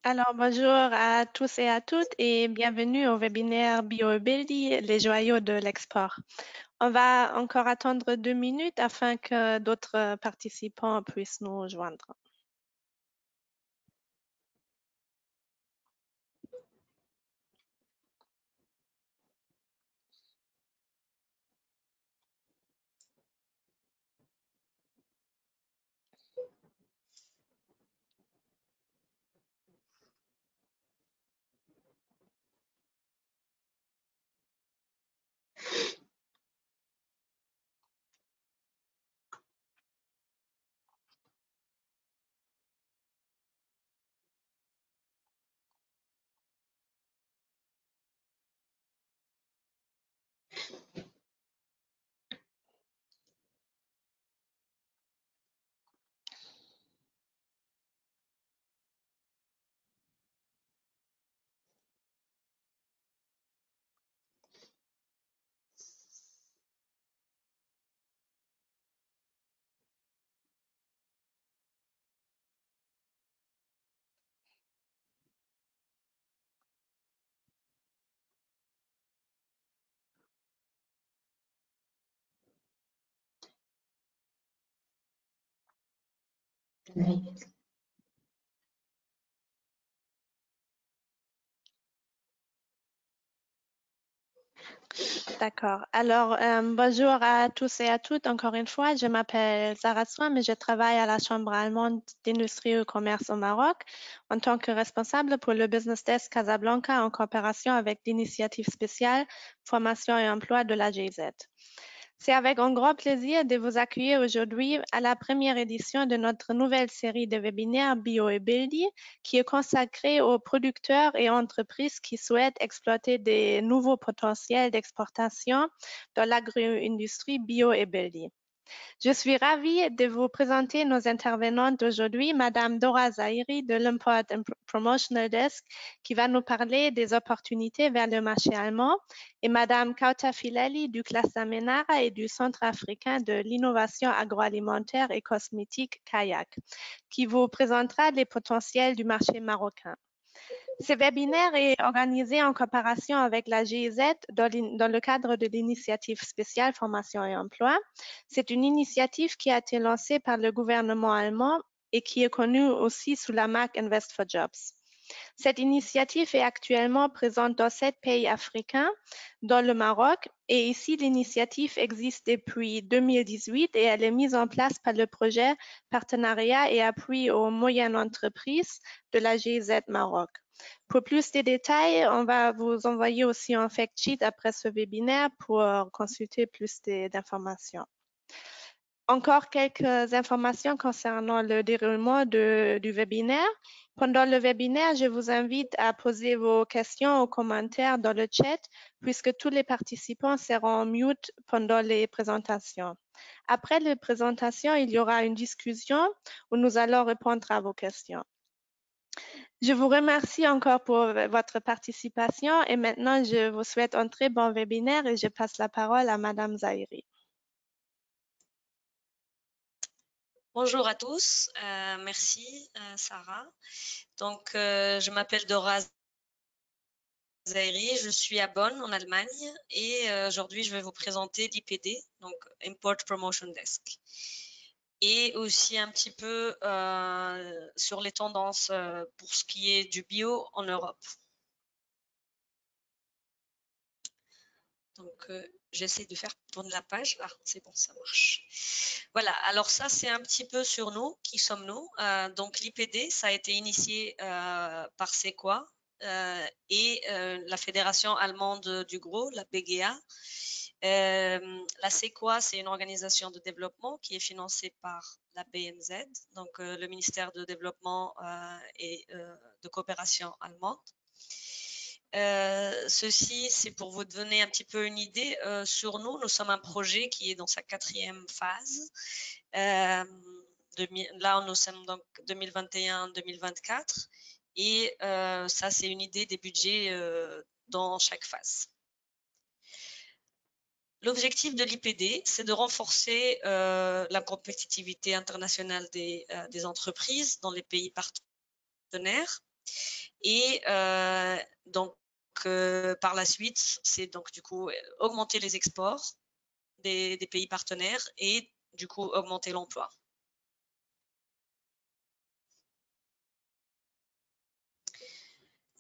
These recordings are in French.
Alors, bonjour à tous et à toutes et bienvenue au webinaire BioAbility, les joyaux de l'export. On va encore attendre 2 minutes afin que d'autres participants puissent nous joindre. D'accord. Alors, bonjour à tous et à toutes. Encore une fois, je m'appelle Zara Swam et je travaille à la Chambre allemande d'industrie et commerce au Maroc en tant que responsable pour le Business Desk Casablanca en coopération avec l'initiative spéciale Formation et emploi de la GIZ. C'est avec un grand plaisir de vous accueillir aujourd'hui à la première édition de notre nouvelle série de webinaires BioAbility qui est consacrée aux producteurs et entreprises qui souhaitent exploiter des nouveaux potentiels d'exportation dans l'agro-industrie BioAbility. Je suis ravie de vous présenter nos intervenantes d'aujourd'hui, Madame Dora Zahiri de l'Import and Promotional Desk, qui va nous parler des opportunités vers le marché allemand, et Madame Kauta Filali du Cluster Menara et du Centre africain de l'innovation agroalimentaire et cosmétique Kayak, qui vous présentera les potentiels du marché marocain. Ce webinaire est organisé en coopération avec la GIZ dans le cadre de l'initiative spéciale Formation et Emploi. C'est une initiative qui a été lancée par le gouvernement allemand et qui est connue aussi sous la marque Invest for Jobs. Cette initiative est actuellement présente dans 7 pays africains, dont le Maroc, et ici l'initiative existe depuis 2018 et elle est mise en place par le projet Partenariat et appui aux moyennes entreprises de la GIZ Maroc. Pour plus de détails, on va vous envoyer aussi un fact sheet après ce webinaire pour consulter plus d'informations. Encore quelques informations concernant le déroulement du webinaire. Pendant le webinaire, je vous invite à poser vos questions ou commentaires dans le chat puisque tous les participants seront en mute pendant les présentations. Après les présentations, il y aura une discussion où nous allons répondre à vos questions. Je vous remercie encore pour votre participation et maintenant je vous souhaite un très bon webinaire et je passe la parole à Madame Zahiri. Bonjour à tous, merci Sarah. Donc, je m'appelle Dora Zahiri, je suis à Bonn en Allemagne et aujourd'hui je vais vous présenter l'IPD, donc Import Promotion Desk. Et aussi un petit peu sur les tendances pour ce qui est du bio en Europe. Donc, j'essaie de faire tourner la page. Ah, c'est bon, ça marche. Voilà, alors ça, c'est un petit peu sur nous. Qui sommes-nous? Donc, l'IPD, ça a été initié par SEQA et la Fédération allemande du gros, la BGA. La SEQA, c'est une organisation de développement qui est financée par la BMZ, donc le ministère de développement et de coopération allemande. Ceci, c'est pour vous donner un petit peu une idée sur nous. Nous sommes un projet qui est dans sa 4e phase. Là, nous sommes donc 2021-2024. Et ça, c'est une idée des budgets dans chaque phase. L'objectif de l'IPD, c'est de renforcer la compétitivité internationale des entreprises dans les pays partenaires. Et donc, par la suite, c'est donc du coup augmenter les exports des pays partenaires et du coup augmenter l'emploi.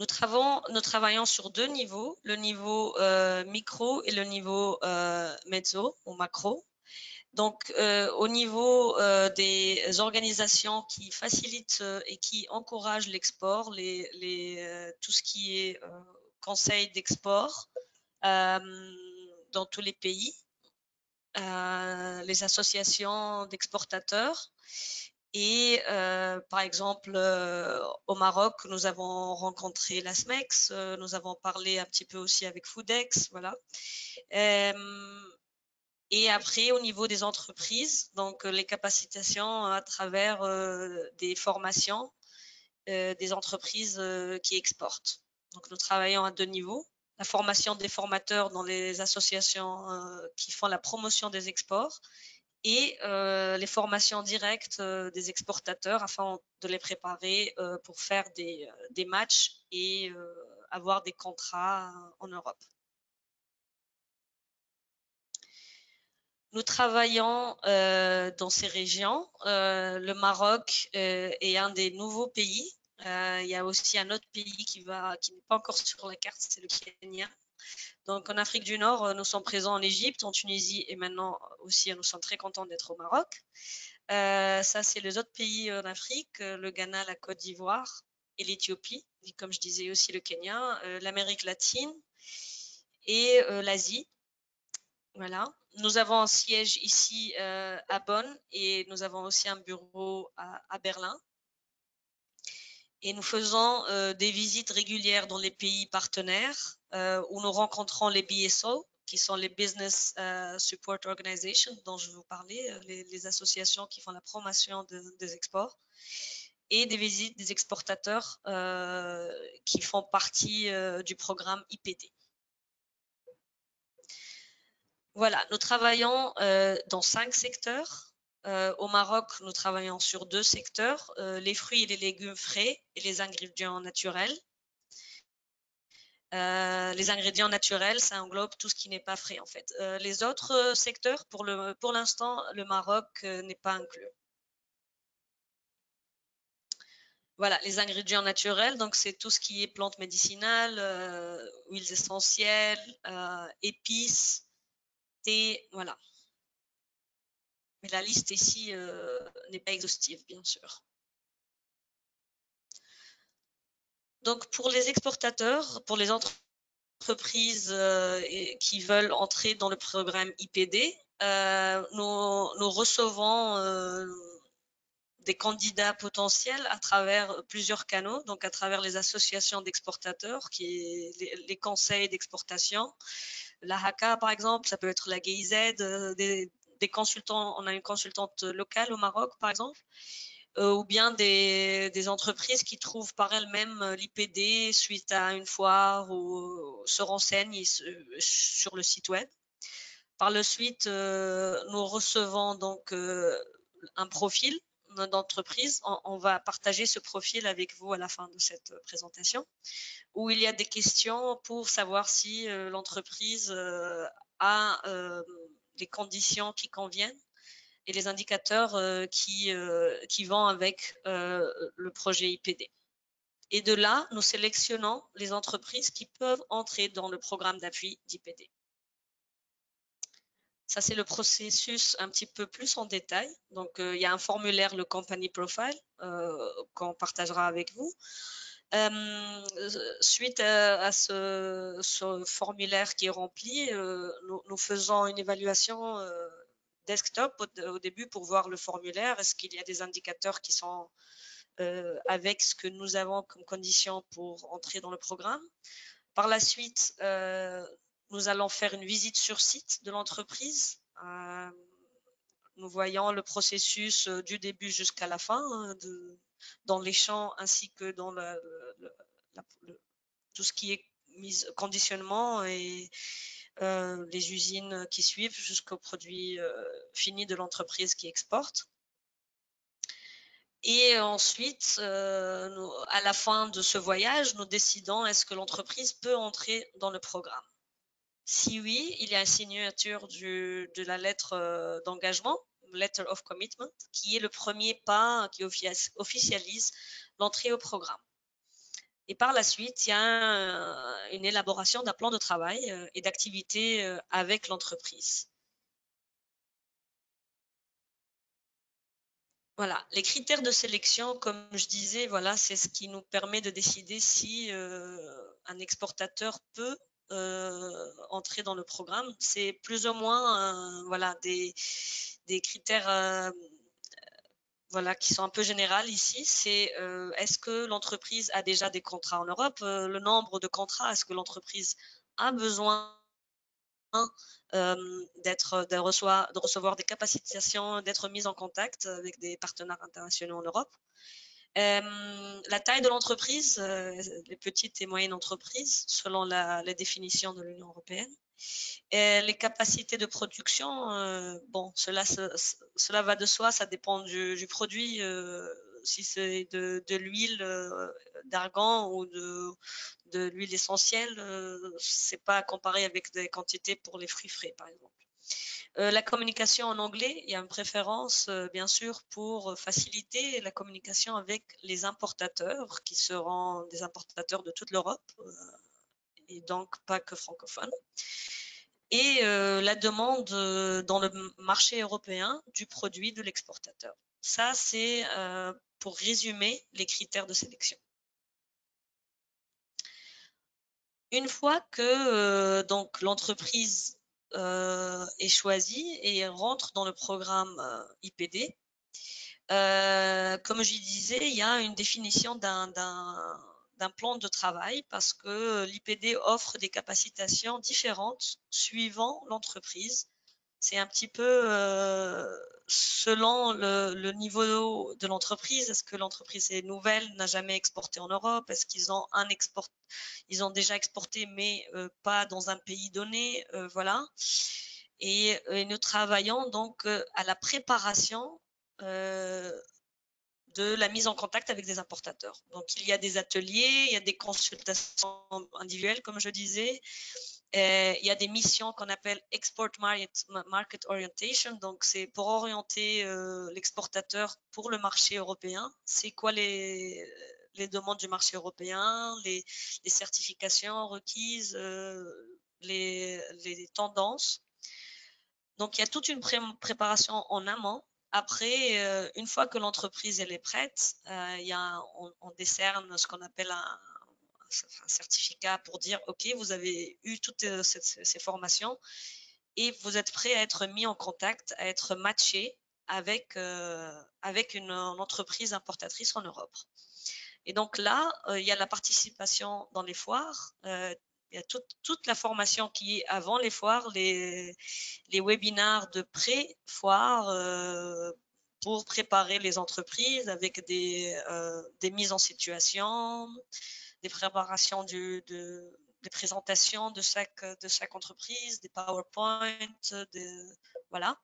Nous travaillons sur deux niveaux, le niveau micro et le niveau mezzo ou macro. Donc, au niveau des organisations qui facilitent et qui encouragent l'export, tout ce qui est conseil d'export dans tous les pays, les associations d'exportateurs. Et par exemple, au Maroc, nous avons rencontré la SMEX, nous avons parlé un petit peu aussi avec Foodex, voilà. Et après, au niveau des entreprises, donc les capacitations à travers des formations des entreprises qui exportent. Donc, nous travaillons à deux niveaux. La formation des formateurs dans les associations qui font la promotion des exports et les formations directes des exportateurs afin de les préparer pour faire des matchs et avoir des contrats en Europe. Nous travaillons dans ces régions. Le Maroc est un des nouveaux pays. Il y a aussi un autre pays qui n'est pas encore sur la carte, c'est le Kenya. Donc en Afrique du Nord, nous sommes présents en Égypte, en Tunisie et maintenant aussi nous sommes très contents d'être au Maroc. Ça, c'est les autres pays en Afrique, le Ghana, la Côte d'Ivoire et l'Éthiopie, et comme je disais aussi le Kenya, l'Amérique latine et l'Asie. Voilà. Nous avons un siège ici à Bonn et nous avons aussi un bureau à Berlin. Et nous faisons des visites régulières dans les pays partenaires où nous rencontrons les BSO, qui sont les Business Support Organizations dont je vous parlais, les associations qui font la promotion des exports, et des visites des exportateurs qui font partie du programme IPD. Voilà, nous travaillons dans 5 secteurs. Au Maroc, nous travaillons sur 2 secteurs, les fruits et les légumes frais et les ingrédients naturels. Les ingrédients naturels, ça englobe tout ce qui n'est pas frais en fait. Les autres secteurs, pour l'instant, le Maroc n'est pas inclus. Voilà, les ingrédients naturels, donc c'est tout ce qui est plantes médicinales, huiles essentielles, épices, thé, voilà. Mais la liste ici n'est pas exhaustive, bien sûr. Donc, pour les exportateurs, pour les entreprises qui veulent entrer dans le programme IPD, nous recevons des candidats potentiels à travers plusieurs canaux, donc à travers les associations d'exportateurs, les conseils d'exportation, la HACA par exemple, ça peut être la GIZ, des consultants, on a une consultante locale au Maroc par exemple, ou bien des entreprises qui trouvent par elles-mêmes l'IPD suite à une foire ou se renseignent sur le site web. Par la suite, nous recevons donc un profil d'entreprise. On va partager ce profil avec vous à la fin de cette présentation, où il y a des questions pour savoir si l'entreprise a les conditions qui conviennent et les indicateurs qui vont avec le projet IPD. Et de là, nous sélectionnons les entreprises qui peuvent entrer dans le programme d'appui d'IPD. Ça, c'est le processus un petit peu plus en détail. Donc, il y a un formulaire, le Company Profile, qu'on partagera avec vous. Suite à ce formulaire qui est rempli, nous faisons une évaluation desktop au début pour voir le formulaire. Est-ce qu'il y a des indicateurs qui sont avec ce que nous avons comme condition pour entrer dans le programme? Par la suite, nous allons faire une visite sur site de l'entreprise. Nous voyons le processus du début jusqu'à la fin, dans les champs ainsi que dans tout ce qui est conditionnement et les usines qui suivent jusqu'au produit fini de l'entreprise qui exporte. Et ensuite, à la fin de ce voyage, nous décidons est-ce que l'entreprise peut entrer dans le programme. Si oui, il y a une signature de la lettre d'engagement, Letter of Commitment, qui est le premier pas qui officialise l'entrée au programme. Et par la suite, il y a une élaboration d'un plan de travail et d'activité avec l'entreprise. Voilà, les critères de sélection, comme je disais, voilà, c'est ce qui nous permet de décider si un exportateur peut entrer dans le programme. C'est plus ou moins voilà, des critères voilà, qui sont un peu générales ici. C'est est-ce que l'entreprise a déjà des contrats en Europe? Le nombre de contrats, est-ce que l'entreprise a besoin de recevoir des capacitations, d'être mise en contact avec des partenaires internationaux en Europe. La taille de l'entreprise, les petites et moyennes entreprises, selon la définition de l'Union européenne. Et les capacités de production, bon, cela va de soi, ça dépend du produit. Si c'est de l'huile d'argan ou de l'huile essentielle, c'est pas comparé avec des quantités pour les fruits frais, par exemple. La communication en anglais, il y a une préférence, bien sûr, pour faciliter la communication avec les importateurs, qui seront des importateurs de toute l'Europe, et donc pas que francophones. Et la demande dans le marché européen du produit de l'exportateur. Ça, c'est pour résumer les critères de sélection. Une fois que donc l'entreprise est choisie et rentre dans le programme IPD, comme je disais, il y a une définition d'un plan de travail parce que l'IPD offre des capacitations différentes suivant l'entreprise. C'est un petit peu selon le niveau de l'entreprise. Est-ce que l'entreprise est nouvelle, n'a jamais exporté en Europe? Est-ce qu'ils ont ils ont déjà exporté, mais pas dans un pays donné? Voilà. Et nous travaillons donc à la préparation de la mise en contact avec des importateurs. Donc, il y a des ateliers, il y a des consultations individuelles, comme je disais. Il y a des missions qu'on appelle Export Market Orientation. Donc, c'est pour orienter l'exportateur pour le marché européen. C'est quoi les demandes du marché européen, les certifications requises, les tendances. Donc, il y a toute une préparation en amont. Après, une fois que l'entreprise elle est prête, on décerne ce qu'on appelle un certificat pour dire OK, vous avez eu toutes ces formations et vous êtes prêt à être mis en contact, à être matché avec une entreprise importatrice en Europe. Et donc là, il y a la participation dans les foires. Il y a toute la formation qui est avant les foires, les webinaires de pré-foire pour préparer les entreprises avec des mises en situation, des préparations des présentations de chaque entreprise, des PowerPoint, voilà.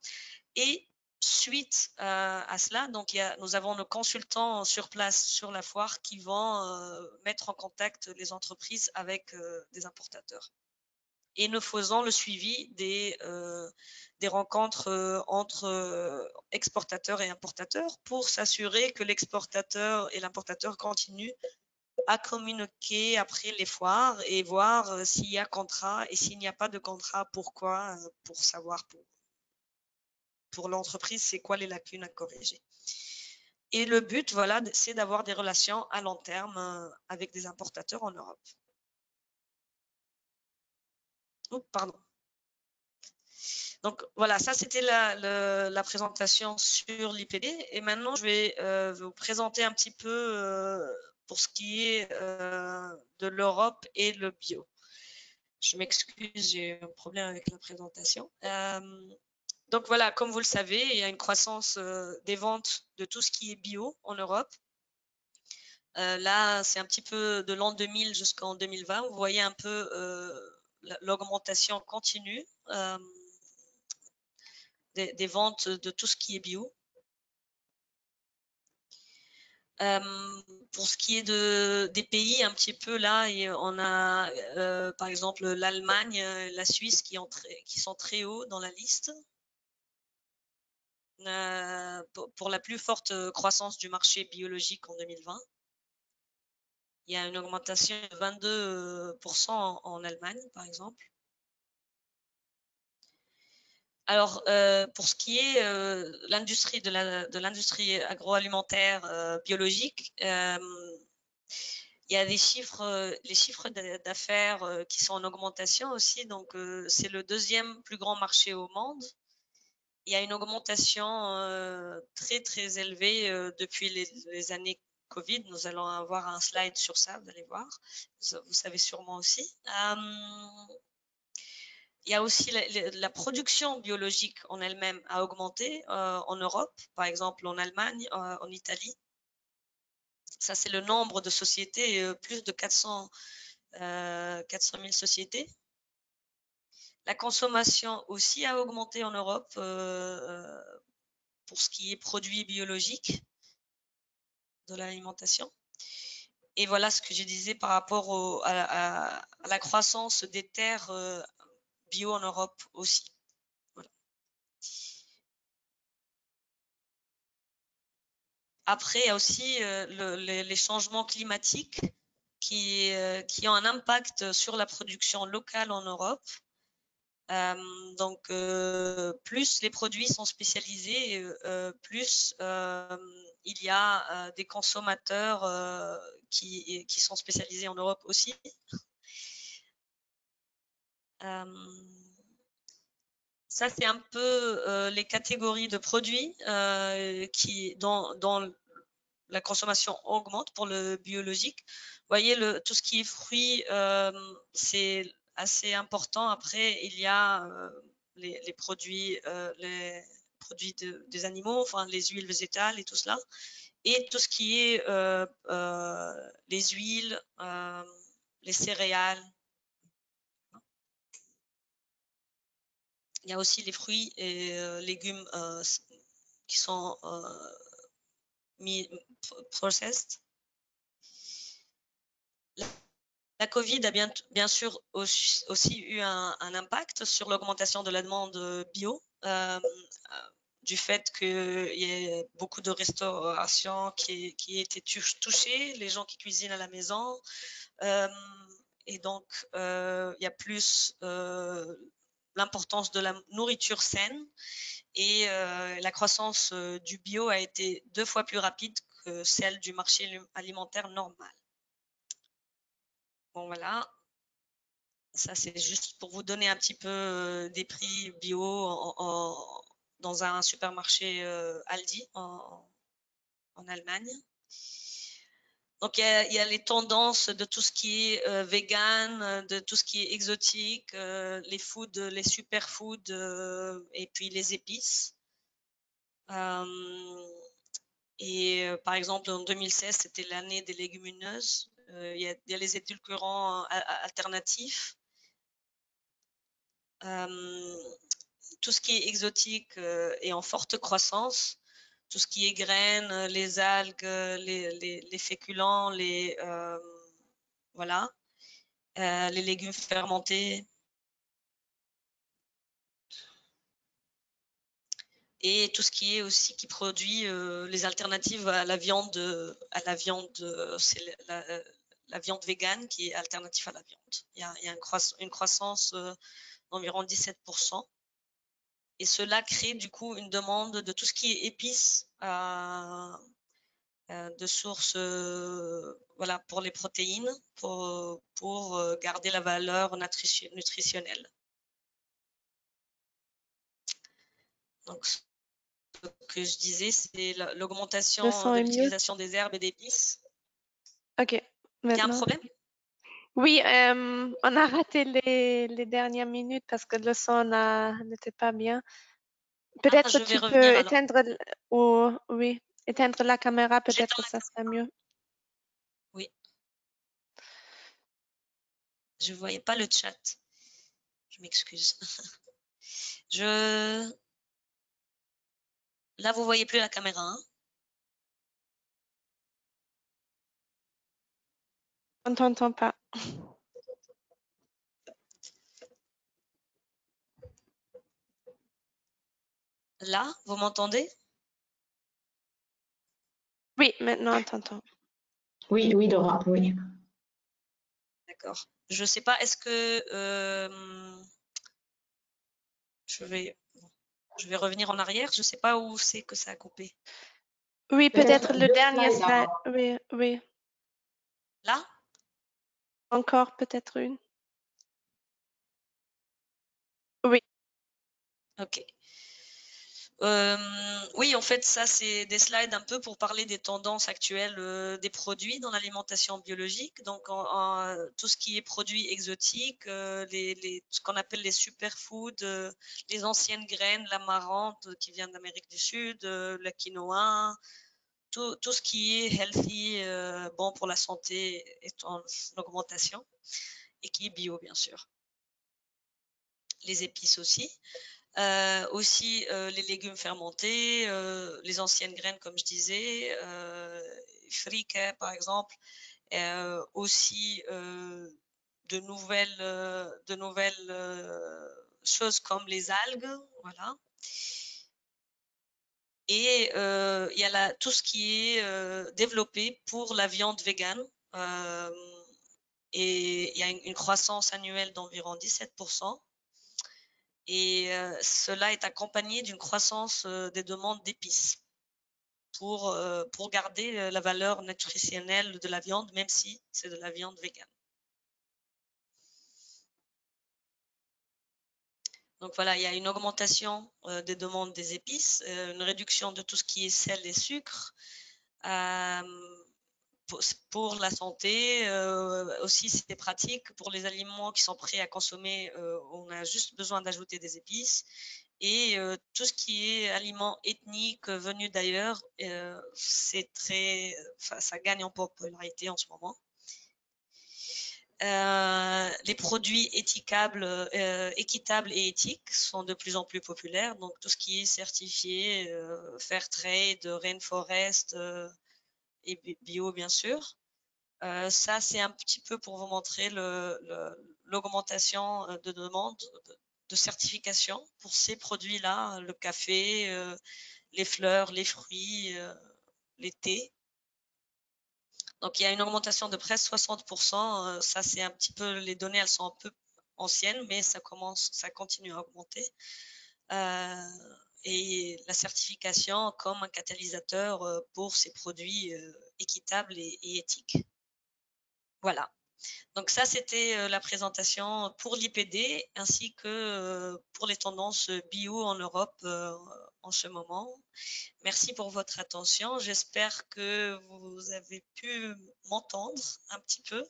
Et suite à cela, donc nous avons nos consultants sur place sur la foire qui vont mettre en contact les entreprises avec des importateurs. Et nous faisons le suivi des rencontres entre exportateurs et importateurs pour s'assurer que l'exportateur et l'importateur continuent à communiquer après les foires et voir s'il y a contrat et s'il n'y a pas de contrat, pourquoi, pour savoir pour l'entreprise, c'est quoi les lacunes à corriger. Et le but, voilà, c'est d'avoir des relations à long terme avec des importateurs en Europe. Oh, pardon. Donc voilà, ça c'était la présentation sur l'IPD. Et maintenant, je vais vous présenter un petit peu pour ce qui est de l'Europe et le bio. Je m'excuse, j'ai un problème avec la présentation. Donc voilà, comme vous le savez, il y a une croissance des ventes de tout ce qui est bio en Europe. Là, c'est un petit peu de l'an 2000 jusqu'en 2020. Vous voyez un peu l'augmentation continue des ventes de tout ce qui est bio. Pour ce qui est des pays un petit peu là, et on a par exemple l'Allemagne, la Suisse qui sont très hauts dans la liste. Pour la plus forte croissance du marché biologique en 2020. Il y a une augmentation de 22% en Allemagne, par exemple. Alors, pour ce qui est l'industrie de l'industrie agroalimentaire biologique, il y a les chiffres d'affaires qui sont en augmentation aussi. Donc, c'est le deuxième plus grand marché au monde. Il y a une augmentation très, très élevée depuis les années Covid. Nous allons avoir un slide sur ça, vous allez voir. Vous savez sûrement aussi. Il y a aussi la production biologique en elle-même a augmenté en Europe, par exemple en Allemagne, en Italie. Ça, c'est le nombre de sociétés, plus de 400 000 sociétés. La consommation aussi a augmenté en Europe pour ce qui est produits biologiques de l'alimentation. Et voilà ce que je disais par rapport à la croissance des terres bio en Europe aussi. Voilà. Après, il y a aussi les changements climatiques qui ont un impact sur la production locale en Europe. Donc, plus les produits sont spécialisés, plus il y a des consommateurs qui sont spécialisés en Europe aussi. Ça, c'est un peu les catégories de produits dont la consommation augmente pour le biologique. Vous voyez, tout ce qui est fruits, c'est assez important. Après, il y a les produits des animaux, enfin les huiles végétales et tout cela. Et tout ce qui est les huiles, les céréales. Il y a aussi les fruits et légumes qui sont processed. La Covid a bien sûr aussi eu un impact sur l'augmentation de la demande bio, du fait qu'il y ait beaucoup de restauration qui étaient touchées, les gens qui cuisinent à la maison. Et donc, il y a plus l'importance de la nourriture saine. Et la croissance du bio a été 2 fois plus rapide que celle du marché alimentaire normal. Bon, voilà. Ça, c'est juste pour vous donner un petit peu des prix bio dans un supermarché Aldi en Allemagne. Donc, il y a les tendances de tout ce qui est vegan, de tout ce qui est exotique, les superfoods et puis les épices. Et par exemple, en 2016, c'était l'année des légumineuses. Il y a les édulcorants alternatifs. Tout ce qui est exotique est en forte croissance. Tout ce qui est graines, les algues, les féculents, voilà, les légumes fermentés. Et tout ce qui est aussi qui produit les alternatives à la viande, c'est la viande végane qui est alternative à la viande. Il y a une croissance d'environ 17%. Et cela crée du coup une demande de tout ce qui est épices de source voilà, pour les protéines, pour garder la valeur nutritionnelle. Donc, ce que je disais, c'est l'augmentation de l'utilisation des herbes et d'épices. Ok, Il y a un maintenant. problème? Oui, on a raté les dernières minutes parce que le son n'était pas bien. Peut-être je vais tu revenir peux alors. oui, éteindre la caméra, peut-être J'éteins ça serait mieux. Oui. Je ne voyais pas le chat. Je m'excuse. Là, vous voyez plus la caméra, hein? On t'entend pas. Là, vous m'entendez? Oui, maintenant on t'entend. Oui, oui, Dora, oui. D'accord. Je sais pas, est-ce que je vais revenir en arrière. Je sais pas où c'est que ça a coupé. Oui, peut-être le deux dernier slides slide. avant. Oui, oui. Là? Encore peut-être une. Oui. Ok. Oui, en fait, ça, c'est des slides un peu pour parler des tendances actuelles des produits dans l'alimentation biologique. Donc, tout ce qui est produits exotiques, ce qu'on appelle les superfoods, les anciennes graines, l'amarante qui vient d'Amérique du Sud, le quinoa, tout ce qui est healthy, bon pour la santé, est en augmentation et qui est bio, bien sûr. Les épices aussi. Aussi les légumes fermentés, les anciennes graines comme je disais, frique par exemple, aussi de nouvelles choses comme les algues, voilà. Et il y a tout ce qui est développé pour la viande végane. Et il y a une croissance annuelle d'environ 17%. Et cela est accompagné d'une croissance des demandes d'épices pour garder la valeur nutritionnelle de la viande, même si c'est de la viande végane. Donc voilà, il y a une augmentation des demandes des épices, une réduction de tout ce qui est sel et sucre. Pour la santé, aussi c'est pratique pour les aliments qui sont prêts à consommer, on a juste besoin d'ajouter des épices. Et tout ce qui est aliments ethniques venus d'ailleurs, ça gagne en popularité en ce moment. Les produits équitables et éthiques sont de plus en plus populaires. Donc tout ce qui est certifié, Fairtrade, Rainforest et bio bien sûr. Ça, c'est un petit peu pour vous montrer l'augmentation de demande de certification pour ces produits-là, le café, les fleurs, les fruits, les thés. Donc, il y a une augmentation de presque 60%. Ça, c'est un petit peu, les données, elles sont un peu anciennes, mais ça continue à augmenter. Et la certification comme un catalyseur pour ces produits équitables et éthiques. Voilà. Donc ça, c'était la présentation pour l'IPD ainsi que pour les tendances bio en Europe en ce moment. Merci pour votre attention. J'espère que vous avez pu m'entendre un petit peu.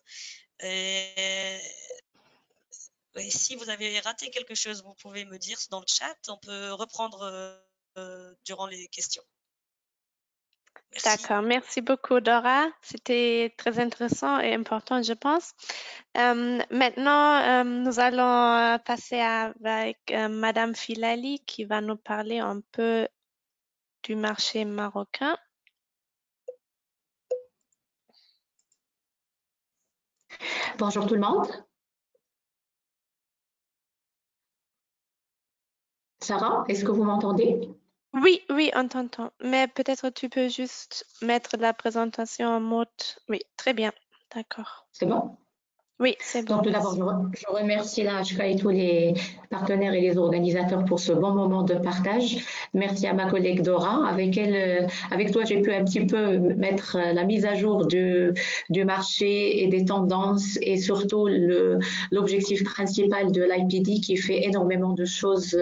Et si vous avez raté quelque chose, vous pouvez me dire dans le chat. On peut reprendre durant les questions. Merci. D'accord, merci beaucoup Dora. C'était très intéressant et important, je pense. Maintenant, nous allons passer avec Madame Filali qui va nous parler un peu du marché marocain. Bonjour tout le monde. Sarah, est-ce que vous m'entendez? Oui, oui, on t'entend. Mais peut-être tu peux juste mettre la présentation en mode. Oui, très bien. D'accord. C'est bon? Oui, c'est bon. Donc tout d'abord, je remercie la HK et tous les partenaires et les organisateurs pour ce bon moment de partage. Merci à ma collègue Dora, avec toi, j'ai pu un petit peu mettre la mise à jour du marché et des tendances et surtout l'objectif principal de l'IPD qui fait énormément de choses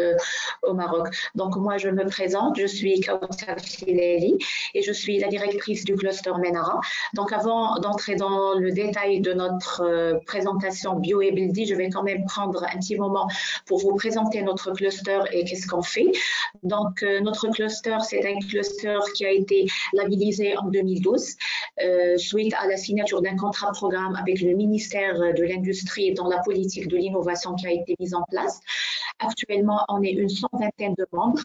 au Maroc. Donc moi, je me présente, je suis Kautar Filali et je suis la directrice du cluster Menara. Donc avant d'entrer dans le détail de notre présentation Bio et Buildy, je vais quand même prendre un petit moment pour vous présenter notre cluster et qu'est-ce qu'on fait. Donc notre cluster, c'est un cluster qui a été labellisé en 2012 suite à la signature d'un contrat programme avec le ministère de l'Industrie dans la politique de l'innovation qui a été mise en place. Actuellement, on est une 120aine de membres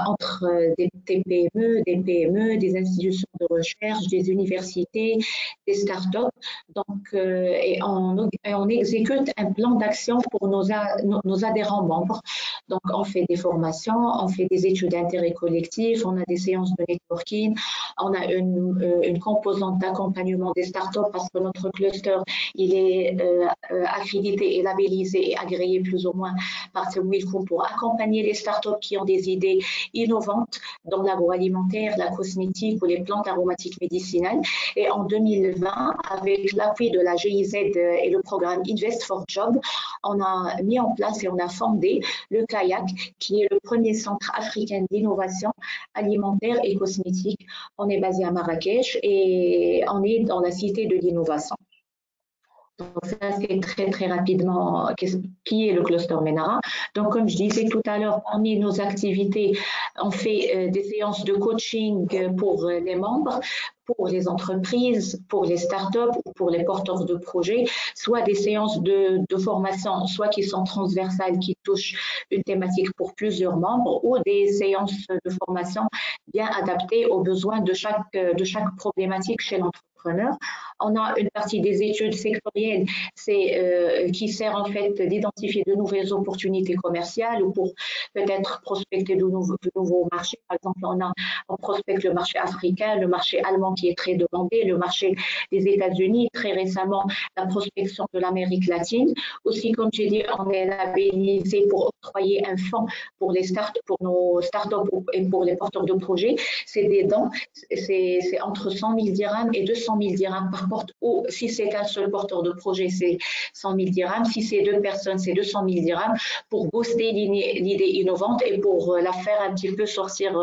entre des TPME, des PME, des institutions de recherche, des universités, des startups. Donc, et on exécute un plan d'action pour nos adhérents membres. Donc, on fait des formations, on fait des études d'intérêt collectif, on a des séances de networking, on a une composante d'accompagnement des startups parce que notre cluster, il est accrédité et labellisé et agréé plus ou moins par Willcom pour accompagner les startups qui ont des idées innovantes dans l'agroalimentaire, la cosmétique ou les plantes aromatiques médicinales. Et en 2020, avec l'appui de la GIZ et le programme Invest for Job, on a mis en place et on a fondé le CAIAC, qui est le premier centre africain d'innovation alimentaire et cosmétique. On est basé à Marrakech et on est dans la cité de l'innovation. Donc ça, c'est très, très rapidement qui est le cluster MENARA. Donc, comme je disais tout à l'heure, parmi nos activités, on fait des séances de coaching pour les membres, pour les entreprises, pour les startups ou pour les porteurs de projets, soit des séances de formation, soit qui sont transversales, qui touchent une thématique pour plusieurs membres, ou des séances de formation bien adaptées aux besoins de chaque problématique chez l'entrepreneur. On a une partie des études sectorielles qui sert en fait d'identifier de nouvelles opportunités commerciales ou pour peut-être prospecter de nouveaux marchés. Par exemple, on prospecte le marché africain, le marché allemand qui est très demandé, le marché des États-Unis, très récemment la prospection de l'Amérique latine. Aussi, comme j'ai dit, on est labellisé pour octroyer un fonds pour nos startups et pour les porteurs de projets. C'est des dons, c'est entre 100 000 dirhams et 200 000 dirhams par porte, ou si c'est un seul porteur de projet, c'est 100 000 dirhams. Si c'est deux personnes, c'est 200 000 dirhams pour booster l'idée innovante et pour la faire un petit peu sortir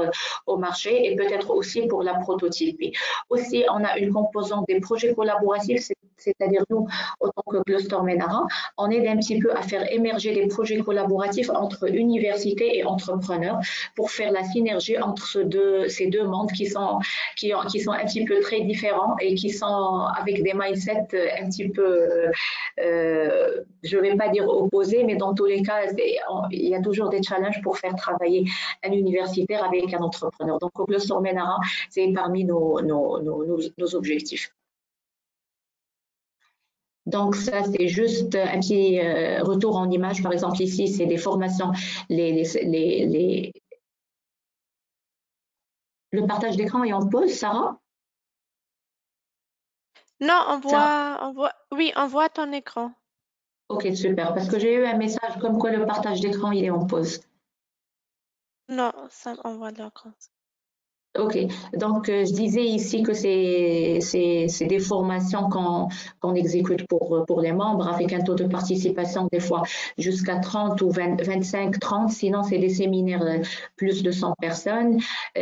au marché et peut-être aussi pour la prototyper. Aussi, on a une composante des projets collaboratifs, c'est-à-dire nous, en tant que cluster MENARA, on aide un petit peu à faire émerger des projets collaboratifs entre universités et entrepreneurs pour faire la synergie entre ces deux mondes qui sont un petit peu très différents et qui sont avec des mindsets un petit peu, je ne vais pas dire opposés, mais dans tous les cas, il y a toujours des challenges pour faire travailler un universitaire avec un entrepreneur. Donc, au cluster MENARA, c'est parmi nos objectifs. Donc, ça, c'est juste un petit retour en image. Par exemple, ici, c'est des formations. Le partage d'écran est en pause, Sarah? Non, oui, on voit ton écran. Ok, super, parce que j'ai eu un message comme quoi le partage d'écran, il est en pause. Non, on voit l'écran. Ok, donc je disais ici que c'est des formations qu'on exécute pour les membres avec un taux de participation des fois jusqu'à 30 ou 25, 30, sinon c'est des séminaires plus de 100 personnes.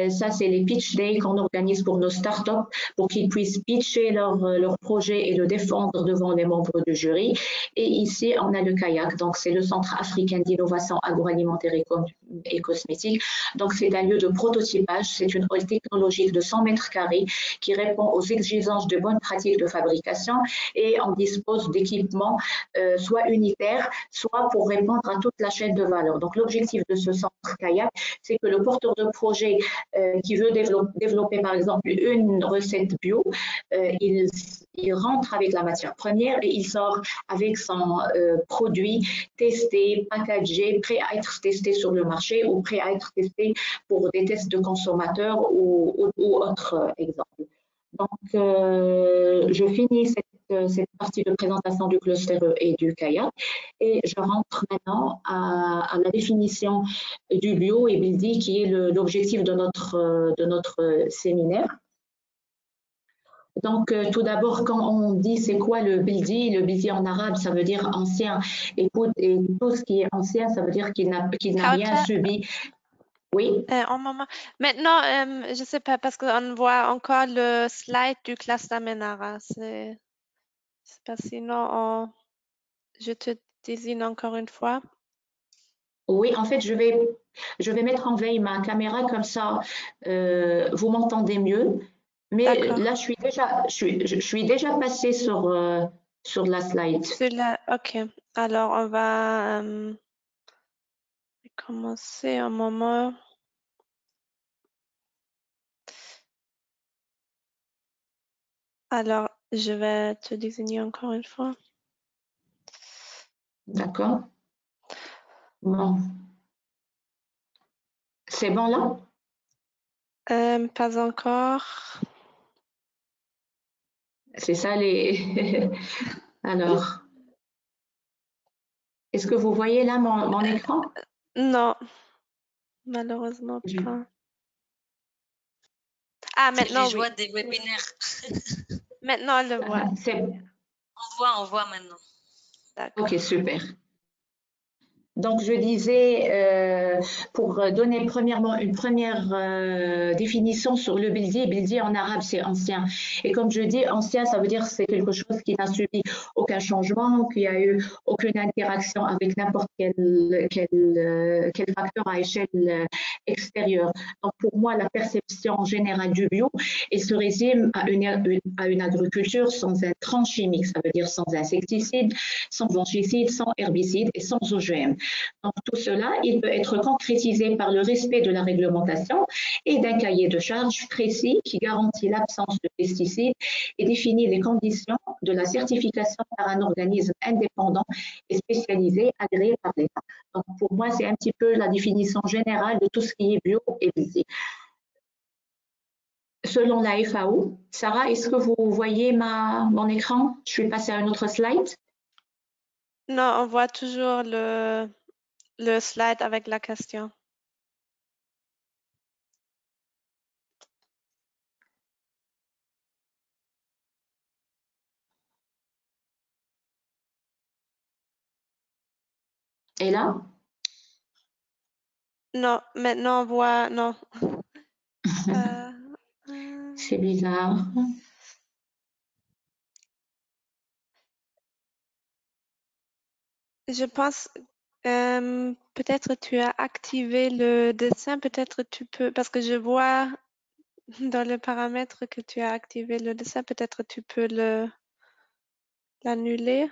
Ça, c'est les pitch days qu'on organise pour nos startups pour qu'ils puissent pitcher leur projet et le défendre devant les membres du jury. Et ici, on a le CAIAC, donc c'est le Centre africain d'innovation agroalimentaire et cosmétique. Donc, c'est un lieu de prototypage, c'est une hall technologique de 100 mètres carrés qui répond aux exigences de bonnes pratiques de fabrication et on dispose d'équipements soit unitaires, soit pour répondre à toute la chaîne de valeur. Donc, l'objectif de ce centre CAIAC, c'est que le porteur de projet qui veut développer, par exemple, une recette bio, il rentre avec la matière première et il sort avec son produit testé, packagé, prêt à être testé sur le marché ou prêt à être testé pour des tests de consommateurs ou autres exemples. Donc, je finis cette partie de présentation du cluster et du CAIAC et je rentre maintenant à la définition du bio et BILDI qui est l'objectif de notre séminaire. Donc, tout d'abord, quand on dit c'est quoi le bildi en arabe, ça veut dire ancien. Et tout ce qui est ancien, ça veut dire qu'il n'a rien subi. Oui. Maintenant, je ne sais pas, parce qu'on voit encore le slide du cluster MENARA. C'est pas sinon, je te désigne encore une fois. Oui, en fait, je vais mettre en veille ma caméra, comme ça, vous m'entendez mieux. Mais là, je suis déjà passée sur la slide. OK. Alors, on va... commencer un moment. Alors, je vais te désigner encore une fois. D'accord. Bon. C'est bon là? Pas encore. C'est ça les... Alors, est-ce que vous voyez là mon écran? Non, malheureusement Je- pas. Ah, C'est les maintenant, oui. joies des webinaires. Maintenant, on le voit. On voit maintenant. D'accord. Ok, super. Donc, je disais, pour donner premièrement une première définition sur le bildi. Bildi en arabe, c'est ancien. Et comme je dis, ancien, ça veut dire que c'est quelque chose qui n'a subi aucun changement, qui a eu aucune interaction avec n'importe quel facteur à échelle extérieure. Donc, pour moi, la perception générale du bio, elle se résume à une agriculture sans intrants chimiques, ça veut dire sans insecticides, sans fongicides, sans herbicides et sans OGM. Donc, tout cela, il peut être concrétisé par le respect de la réglementation et d'un cahier de charges précis qui garantit l'absence de pesticides et définit les conditions de la certification par un organisme indépendant et spécialisé agréé par l'État. Donc, pour moi, c'est un petit peu la définition générale de tout ce qui est bio et bio. Selon la FAO, Sarah, est-ce que vous voyez mon écran? Je suis passée à un autre slide. Non, on voit toujours le slide avec la question. Et là? Non, maintenant on voit, non. C'est bizarre. Je pense, peut-être tu as activé le dessin, peut-être tu peux, parce que je vois dans le paramètre que tu as activé le dessin, peut-être tu peux l'annuler.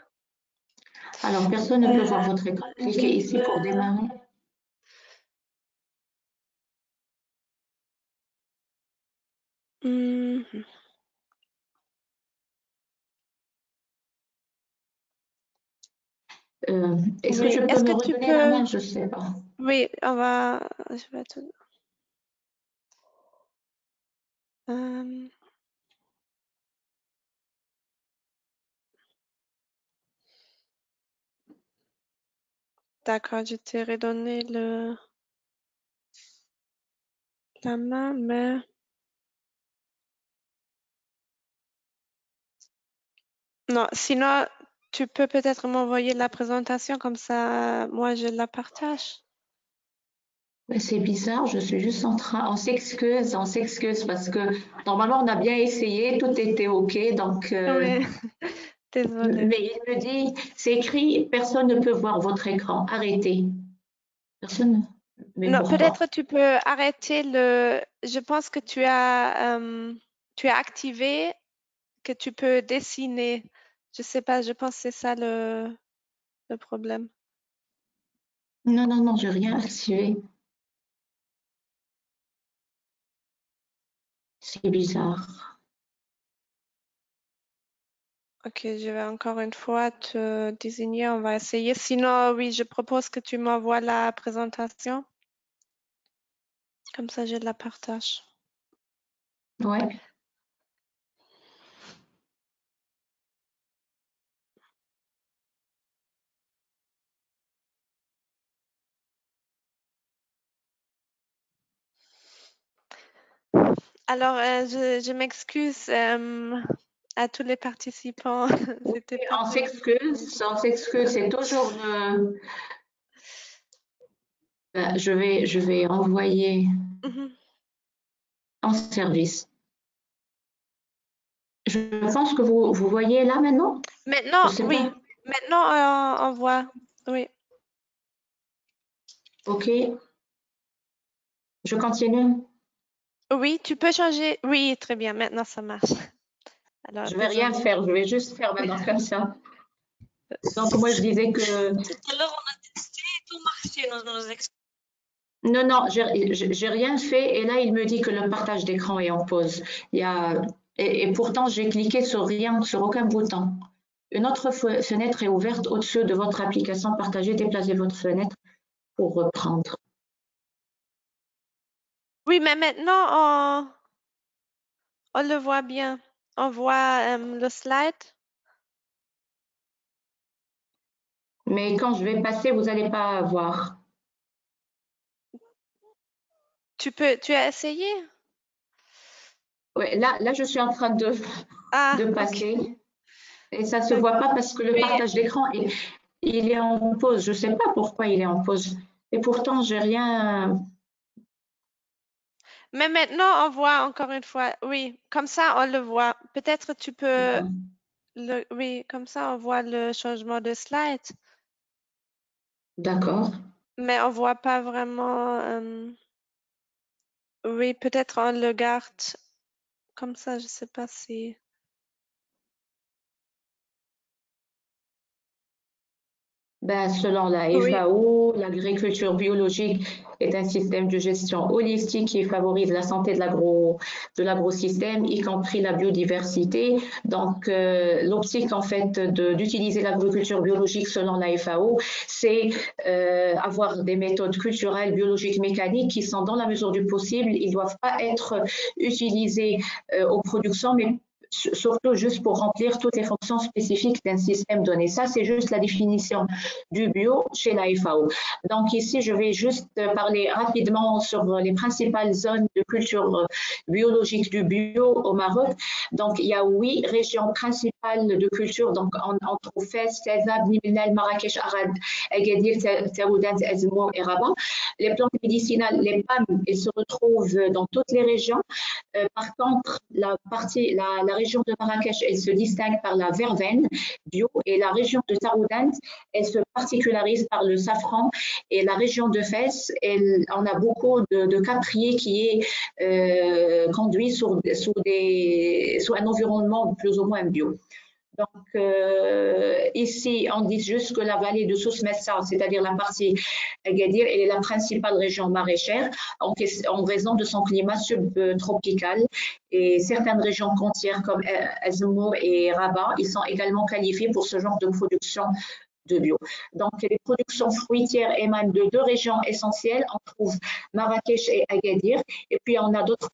Alors, personne ne peut voir votre écran. Cliquez ici pour démarrer. Mhm. Est-ce Oui. que je peux Est-ce me que tu redonner la peux... main? Je ne sais pas. Oui, je vais te... D'accord, je t'ai redonné la main, mais... Non, sinon, tu peux peut-être m'envoyer la présentation, comme ça, moi, je la partage. C'est bizarre, je suis juste en train. On s'excuse parce que normalement on a bien essayé, tout était OK. Donc, Oui, désolée. mais il me dit, c'est écrit, personne ne peut voir votre écran. Arrêtez. Personne. Mais Non, pourquoi? peut-être tu peux arrêter le... Je pense que tu as activé que tu peux dessiner. Je sais pas, je pense que c'est ça le problème. Non, non, non, j'ai rien activé. C'est bizarre. Ok, je vais encore une fois te désigner, on va essayer. Sinon, oui, je propose que tu m'envoies la présentation. Comme ça, je la partage. Ouais. Alors, je m'excuse à tous les participants. C'était pas On prévu. s'excuse, c'est toujours je vais envoyer Mhm. en service. Je pense que vous voyez là maintenant? Maintenant, Je sais oui. pas. Maintenant, on voit. Oui. OK. Je continue. Oui, tu peux changer. Oui, très bien. Maintenant, ça marche. Alors, Je vais rien désolée. faire, je vais juste faire maintenant comme ça. Donc moi je disais que Tout à l'heure, on a testé, tout marché. Nos Non, non, j'ai rien fait et là il me dit que le partage d'écran est en pause. Et pourtant j'ai cliqué sur rien, sur aucun bouton. Une autre fenêtre est ouverte au-dessus de votre application partagée. Déplacez votre fenêtre pour reprendre. Oui, mais maintenant, on le voit bien. On voit le slide. Mais quand je vais passer, vous n'allez pas voir. Tu as essayé? Ouais, là, je suis en train de Ah, ok. passer et ça ne se voit D'accord. pas parce que le partage d'écran, il est en pause. Je ne sais pas pourquoi il est en pause. Et pourtant, j'ai rien. Mais maintenant, on voit encore une fois. Oui, comme ça, on le voit. Peut-être tu peux oui, comme ça, on voit le changement de slide. D'accord. Mais on voit pas vraiment. Oui, peut-être on le garde comme ça. Je sais pas si. Ben, selon la Oui, FAO, l'agriculture biologique est un système de gestion holistique qui favorise la santé de l'agrosystème, y compris la biodiversité. Donc, l'optique en fait d'utiliser l'agriculture biologique selon la FAO, c'est avoir des méthodes culturelles, biologiques, mécaniques qui sont dans la mesure du possible. Ils ne doivent pas être utilisés aux productions, mais surtout juste pour remplir toutes les fonctions spécifiques d'un système donné. Ça, c'est juste la définition du bio chez la FAO. Donc ici, je vais juste parler rapidement sur les principales zones de culture biologique du bio au Maroc. Donc il y a 8 régions principales de culture. Donc on trouve Fès, Cézanne, Bni Mellal, Marrakech, Arad, Agadir, Taroudant, Azmour et Rabat. Les plantes médicinales, les PAM, elles se retrouvent dans toutes les régions. Par contre, la région de Marrakech, elle se distingue par la verveine bio et la région de Taroudant, elle se particularise par le safran et la région de Fès, on a beaucoup de capriers qui est conduit sous un environnement plus ou moins bio. Donc ici, on dit juste que la vallée de Souss-Messa, c'est-à-dire la partie Agadir, elle est la principale région maraîchère en raison de son climat subtropical. Et certaines régions côtières comme Azmour et Rabat, ils sont également qualifiés pour ce genre de production de bio. Donc, les productions fruitières émanent de 2 régions essentielles. On trouve Marrakech et Agadir. Et puis, on a d'autres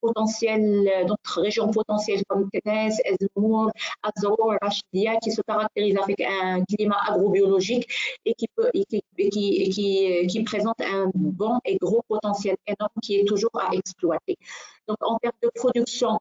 régions potentielles comme Knes, Ezmour, Azor, Rachidia, qui se caractérisent avec un climat agrobiologique et qui présente un bon et gros potentiel énorme qui est toujours à exploiter. Donc, en termes de production,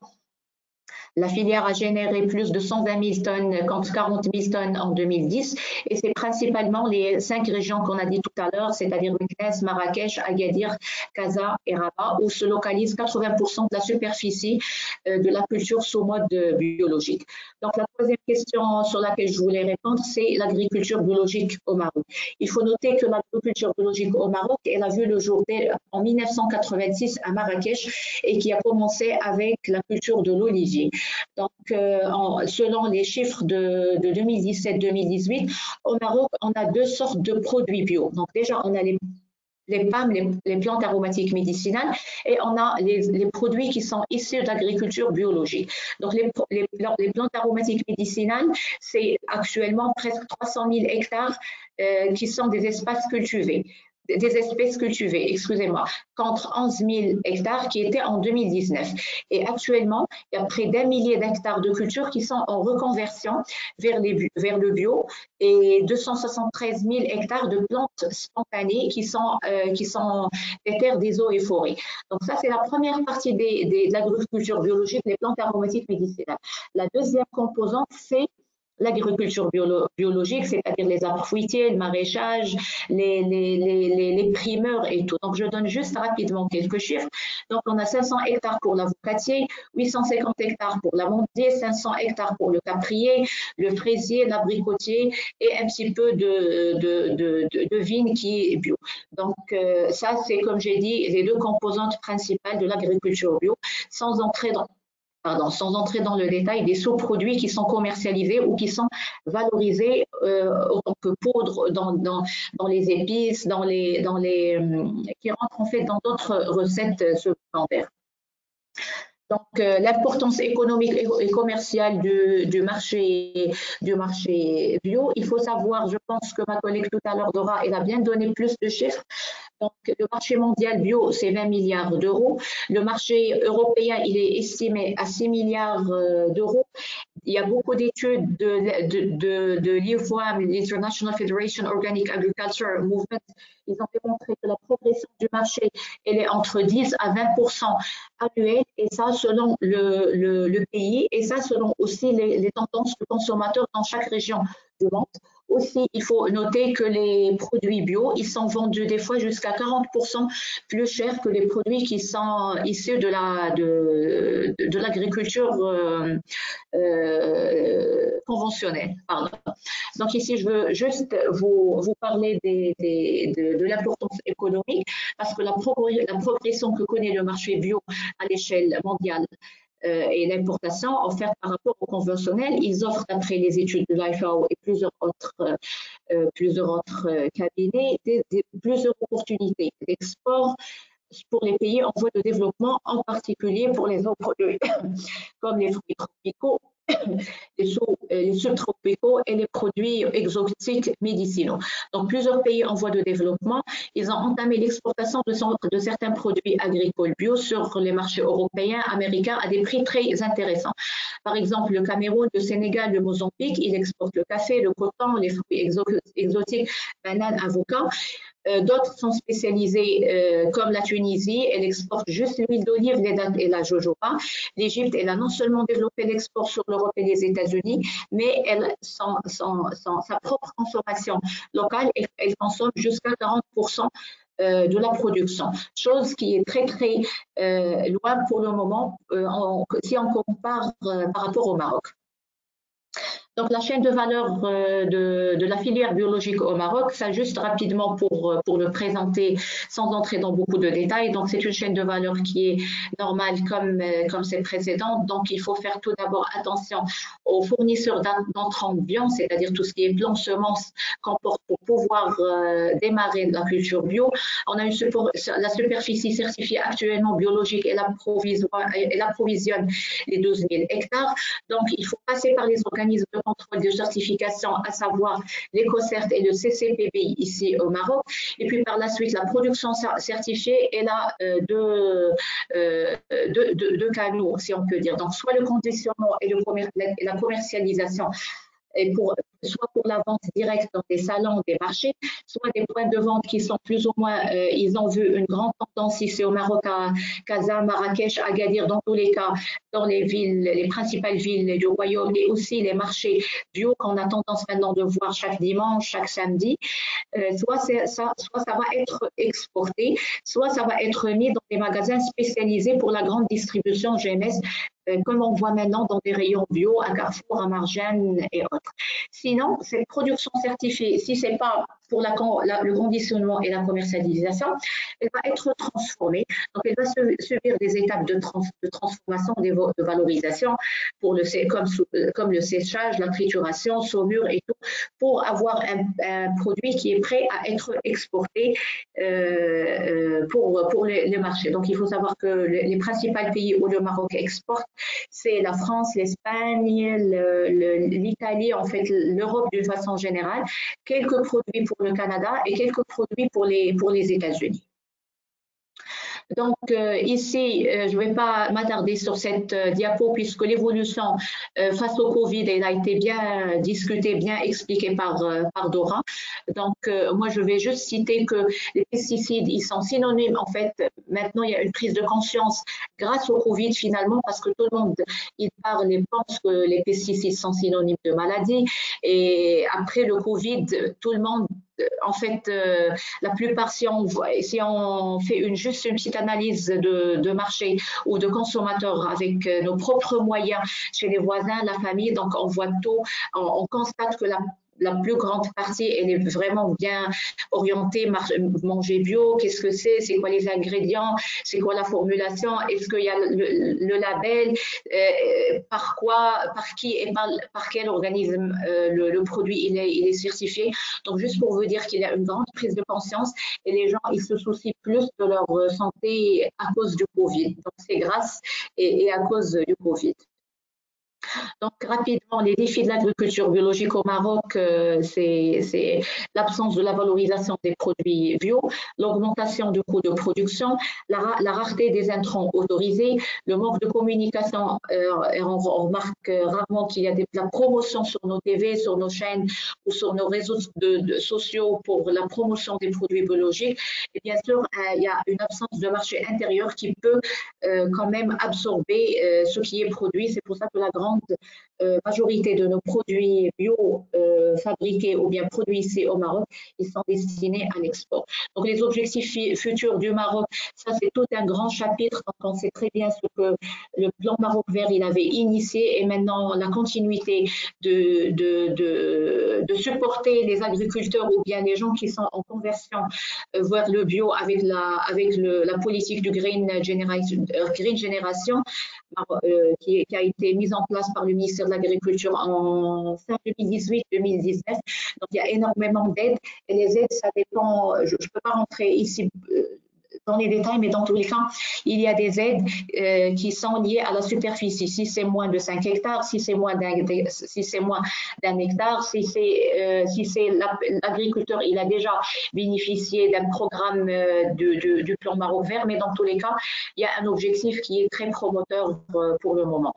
la filière a généré plus de 120 000 tonnes contre 40 000 tonnes en 2010 et c'est principalement les 5 régions qu'on a dit tout à l'heure, c'est-à-dire Meknès, Marrakech, Agadir, Casa et Rabat, où se localise 80% de la superficie de la culture sous mode biologique. Donc la troisième question sur laquelle je voulais répondre, c'est l'agriculture biologique au Maroc. Il faut noter que l'agriculture biologique au Maroc, elle a vu le jour en 1986 à Marrakech et qui a commencé avec la culture de l'olivier. Donc, selon les chiffres de 2017-2018, au Maroc, on a 2 sortes de produits bio. Donc, déjà, on a les PAM, les plantes aromatiques médicinales, et on a les produits qui sont issus de l'agriculture biologique. Donc, les plantes aromatiques médicinales, c'est actuellement presque 300 000 hectares qui sont des espaces cultivés. Des espèces cultivées, excusez-moi, contre 11 000 hectares qui étaient en 2019. Et actuellement, il y a près d'1 millier d'hectares de cultures qui sont en reconversion vers le bio et 273 000 hectares de plantes spontanées qui sont des terres, des eaux et forêts. Donc ça, c'est la première partie de l'agriculture biologique, les plantes aromatiques médicinales. La deuxième composante, c'est l'agriculture biologique, c'est-à-dire les arbres fruitiers, le maraîchage, les primeurs et tout. Donc, je donne juste rapidement quelques chiffres. Donc, on a 500 hectares pour l'avocatier, 850 hectares pour l'amandier, 500 hectares pour le caprier, le fraisier, l'abricotier et un petit peu de vigne qui est bio. Donc, ça, c'est, comme j'ai dit, les 2 composantes principales de l'agriculture bio, sans entrer sans entrer dans le détail, des sous-produits qui sont commercialisés ou qui sont valorisés en tant que poudre dans les épices, qui rentrent en fait dans d'autres recettes secondaires. Donc, l'importance économique et commerciale du marché bio, il faut savoir, je pense que ma collègue tout à l'heure, Dora, elle a bien donné plus de chiffres. Donc, le marché mondial bio, c'est 20 milliards d'euros. Le marché européen, il est estimé à 6 milliards d'euros. Il y a beaucoup d'études de l'IFOAM, l'International Federation Organic Agriculture Movement. Ils ont démontré que la progression du marché, elle est entre 10 à 20% annuelle, et ça selon le pays, et ça selon aussi les tendances de consommateurs dans chaque région du monde. Aussi, il faut noter que les produits bio, ils sont vendus des fois jusqu'à 40% plus cher que les produits qui sont issus de l'agriculture conventionnelle. Pardon. Donc ici, je veux juste vous parler de l'importance économique, parce que la progression que connaît le marché bio à l'échelle mondiale et l'importation offerte par rapport au conventionnel, ils offrent, d'après les études de l'IFAO et plusieurs autres cabinets, plusieurs opportunités d'export pour les pays en voie de développement, en particulier pour les autres produits comme les fruits tropicaux, les subtropicaux et les produits exotiques médicinaux. Donc, plusieurs pays en voie de développement, ils ont entamé l'exportation de certains produits agricoles bio sur les marchés européens, américains, à des prix très intéressants. Par exemple, le Cameroun, le Sénégal, le Mozambique, ils exportent le café, le coton, les fruits exotiques, bananes, avocats. D'autres sont spécialisés comme la Tunisie, elle exporte juste l'huile d'olive, les dattes et la jojoba. L'Égypte, elle a non seulement développé l'export sur l'Europe et les États-Unis, mais sa propre consommation locale, elle consomme jusqu'à 40% de la production, chose qui est très très loin pour le moment si on compare par rapport au Maroc. Donc, la chaîne de valeur de la filière biologique au Maroc, ça juste rapidement pour le présenter sans entrer dans beaucoup de détails. Donc, c'est une chaîne de valeur qui est normale comme ses précédentes. Donc, il faut faire tout d'abord attention aux fournisseurs d'intrants bio, c'est-à-dire tout ce qui est plants, semences qu'on porte pour pouvoir démarrer la culture bio. On a la superficie certifiée actuellement biologique, elle approvisionne les 12 000 hectares. Donc, il faut passer par les organismes de contrôle de certification, à savoir l'EcoCert et le CCPB ici au Maroc. Et puis par la suite, la production certifiée, elle a deux canaux, si on peut dire. Donc, soit le conditionnement et la commercialisation, soit pour la vente directe dans des salons, des marchés, soit des points de vente qui sont plus ou moins, ils ont vu une grande tendance ici au Maroc, à Casa, Marrakech, Agadir, dans tous les cas, dans les principales villes du royaume, et aussi les marchés bio qu'on a tendance maintenant de voir chaque dimanche, chaque samedi. Soit ça va être exporté, soit ça va être mis dans des magasins spécialisés pour la grande distribution GMS, comme on voit maintenant dans des rayons bio, à Carrefour, à Marjane et autres. Sinon, cette production certifiée, si ce n'est pas pour le conditionnement et la commercialisation, elle va être transformée. Donc, elle va subir des étapes de transformation, de valorisation, comme le séchage, la trituration, saumure et tout, pour avoir un produit qui est prêt à être exporté pour les marchés. Donc, il faut savoir que les principaux pays où le Maroc exporte, c'est la France, l'Espagne, l'Italie, en fait, l'Europe d'une façon générale, quelques produits pour le Canada et quelques produits pour les États-Unis. Donc ici, je ne vais pas m'attarder sur cette diapo puisque l'évolution face au Covid, elle a été bien discutée, bien expliquée par Dora. Donc moi, je vais juste citer que les pesticides, ils sont synonymes. En fait, maintenant, il y a une prise de conscience grâce au Covid finalement, parce que tout le monde, il parle et pense que les pesticides sont synonymes de maladie. Et après le Covid, tout le monde, en fait, la plupart, si on fait juste une petite analyse de marché ou de consommateurs avec nos propres moyens chez les voisins, la famille, donc on voit tout, on constate que la plus grande partie, elle est vraiment bien orientée, manger bio, qu'est-ce que c'est quoi les ingrédients, c'est quoi la formulation, est-ce qu'il y a le label, par qui et par quel organisme le produit il est certifié. Donc juste pour vous dire qu'il y a une grande prise de conscience et les gens ils se soucient plus de leur santé à cause du Covid. Donc c'est grâce et à cause du Covid. Donc, rapidement, les défis de l'agriculture biologique au Maroc, c'est l'absence de la valorisation des produits bio, l'augmentation du coût de production, la rareté des intrants autorisés, le manque de communication. Et on remarque rarement qu'il y a la promotion sur nos TV, sur nos chaînes ou sur nos réseaux sociaux pour la promotion des produits biologiques. Et bien sûr, il y a une absence de marché intérieur qui peut quand même absorber ce qui est produit. C'est pour ça que la grande majorité de nos produits bio fabriqués ou bien produits ici au Maroc, ils sont destinés à l'export. Donc les objectifs futurs du Maroc, ça c'est tout un grand chapitre. Donc on sait très bien ce que le plan Maroc vert il avait initié et maintenant la continuité de supporter les agriculteurs ou bien les gens qui sont en conversion vers le bio avec la politique du Green Generation qui a été mise en place par le ministère de l'Agriculture en fin 2018-2019. Donc, il y a énormément d'aides et les aides, ça dépend, je ne peux pas rentrer ici dans les détails, mais dans tous les cas, il y a des aides qui sont liées à la superficie. Si c'est moins de 5 hectares, si c'est moins d'un hectare, si l'agriculteur, il a déjà bénéficié d'un programme du plan Maroc vert, mais dans tous les cas, il y a un objectif qui est très promoteur pour le moment.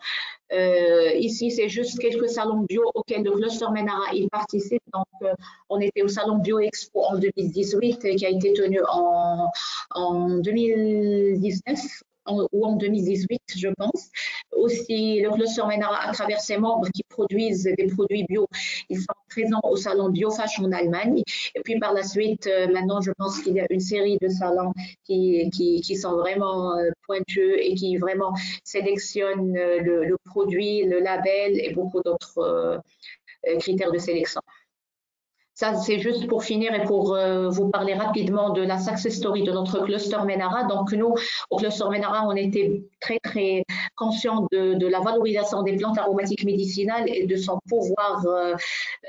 Ici, c'est juste quelques salons bio auxquels le cluster Menara il participe. Donc, on était au salon Bio Expo en 2018 qui a été tenu en 2019 ou en 2018, je pense. Aussi, le cluster Menara, à travers ses membres qui produisent des produits bio, ils sont présents au salon BioFash en Allemagne. Et puis par la suite, maintenant, je pense qu'il y a une série de salons qui sont vraiment pointueux et qui vraiment sélectionnent le produit, le label et beaucoup d'autres critères de sélection. Ça, c'est juste pour finir et pour vous parler rapidement de la success story de notre cluster Menara. Donc, nous, au cluster Menara, on était très, très conscients de la valorisation des plantes aromatiques médicinales et de son pouvoir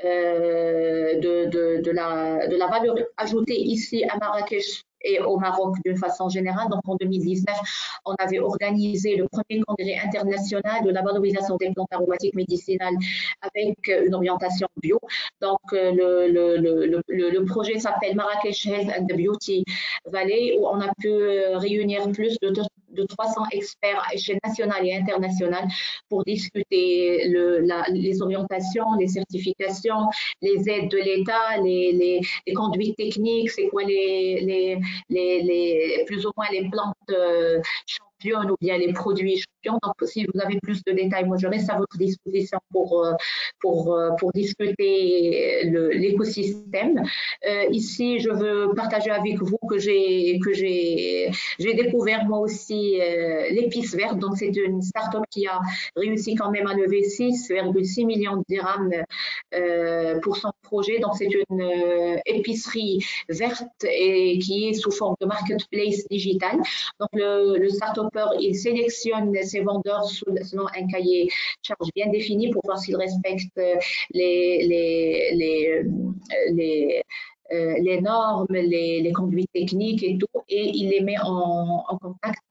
de la valeur ajoutée ici à Marrakech et au Maroc d'une façon générale. Donc, en 2019, on avait organisé le premier congrès international de la valorisation des plantes aromatiques médicinales avec une orientation bio. Donc, le projet s'appelle Marrakech Health and Beauty Valley, où on a pu réunir plus de 300 experts à échelle nationale et internationale pour discuter les orientations, les certifications, les aides de l'État, les conduites techniques, c'est quoi plus ou moins les plantes championnes ou bien les produits champions. Donc, si vous avez plus de détails, moi, je reste à votre disposition pour discuter l'écosystème. Ici, je veux partager avec vous que j'ai découvert moi aussi l'épice verte. Donc, c'est une start-up qui a réussi quand même à lever 6,6 millions de dirhams pour son projet. Donc, c'est une épicerie verte et qui est sous forme de marketplace digital. Donc, le start-upper, il sélectionne ses vendeurs selon un cahier de charge bien défini pour voir s'ils respectent les normes, les conduites techniques et tout, et il les met en contact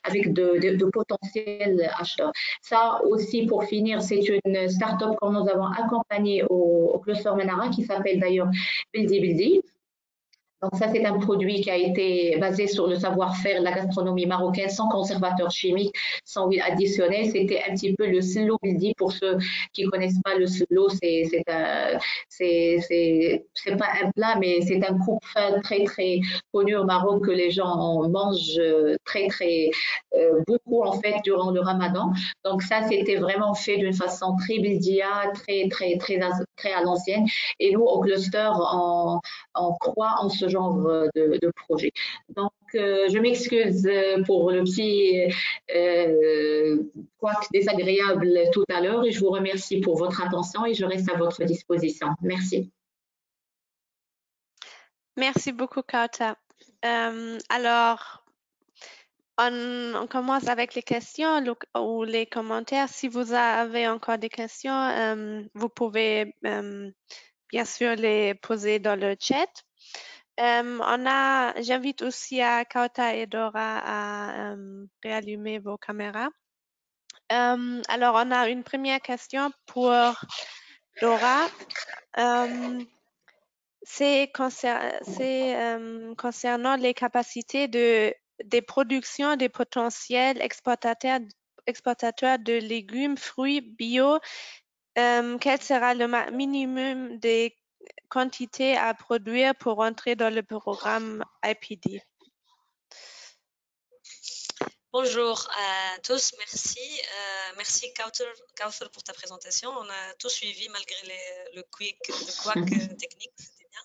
avec de potentiels acheteurs. Ça aussi, pour finir, c'est une start-up que nous avons accompagnée au cluster Menara qui s'appelle d'ailleurs Bildi Bildi. Donc ça, c'est un produit qui a été basé sur le savoir-faire de la gastronomie marocaine, sans conservateurs chimiques, sans huile additionnelle. C'était un petit peu le slow bildi pour ceux qui connaissent pas le slow. C'est pas un plat, mais c'est un coupe-fin très très connu au Maroc que les gens mangent très très beaucoup en fait durant le Ramadan. Donc ça, c'était vraiment fait d'une façon très Bildia, très à l'ancienne. Et nous, au cluster, on croit en ce genre de projet. Donc, je m'excuse pour le petit couac désagréable tout à l'heure et je vous remercie pour votre attention et je reste à votre disposition. Merci. Merci beaucoup, Kauta. Alors, on commence avec les questions ou les commentaires. Si vous avez encore des questions, vous pouvez bien sûr les poser dans le chat. J'invite aussi à Kauta et Dora à réallumer vos caméras. Alors, on a une première question pour Dora. C'est concernant les capacités des productions des potentiels exportateurs de légumes, fruits bio. Quel sera le minimum des quantités à produire pour entrer dans le programme IPD? Bonjour à tous, merci. Merci Kauthar pour ta présentation. On a tout suivi malgré le couac technique, c'était bien.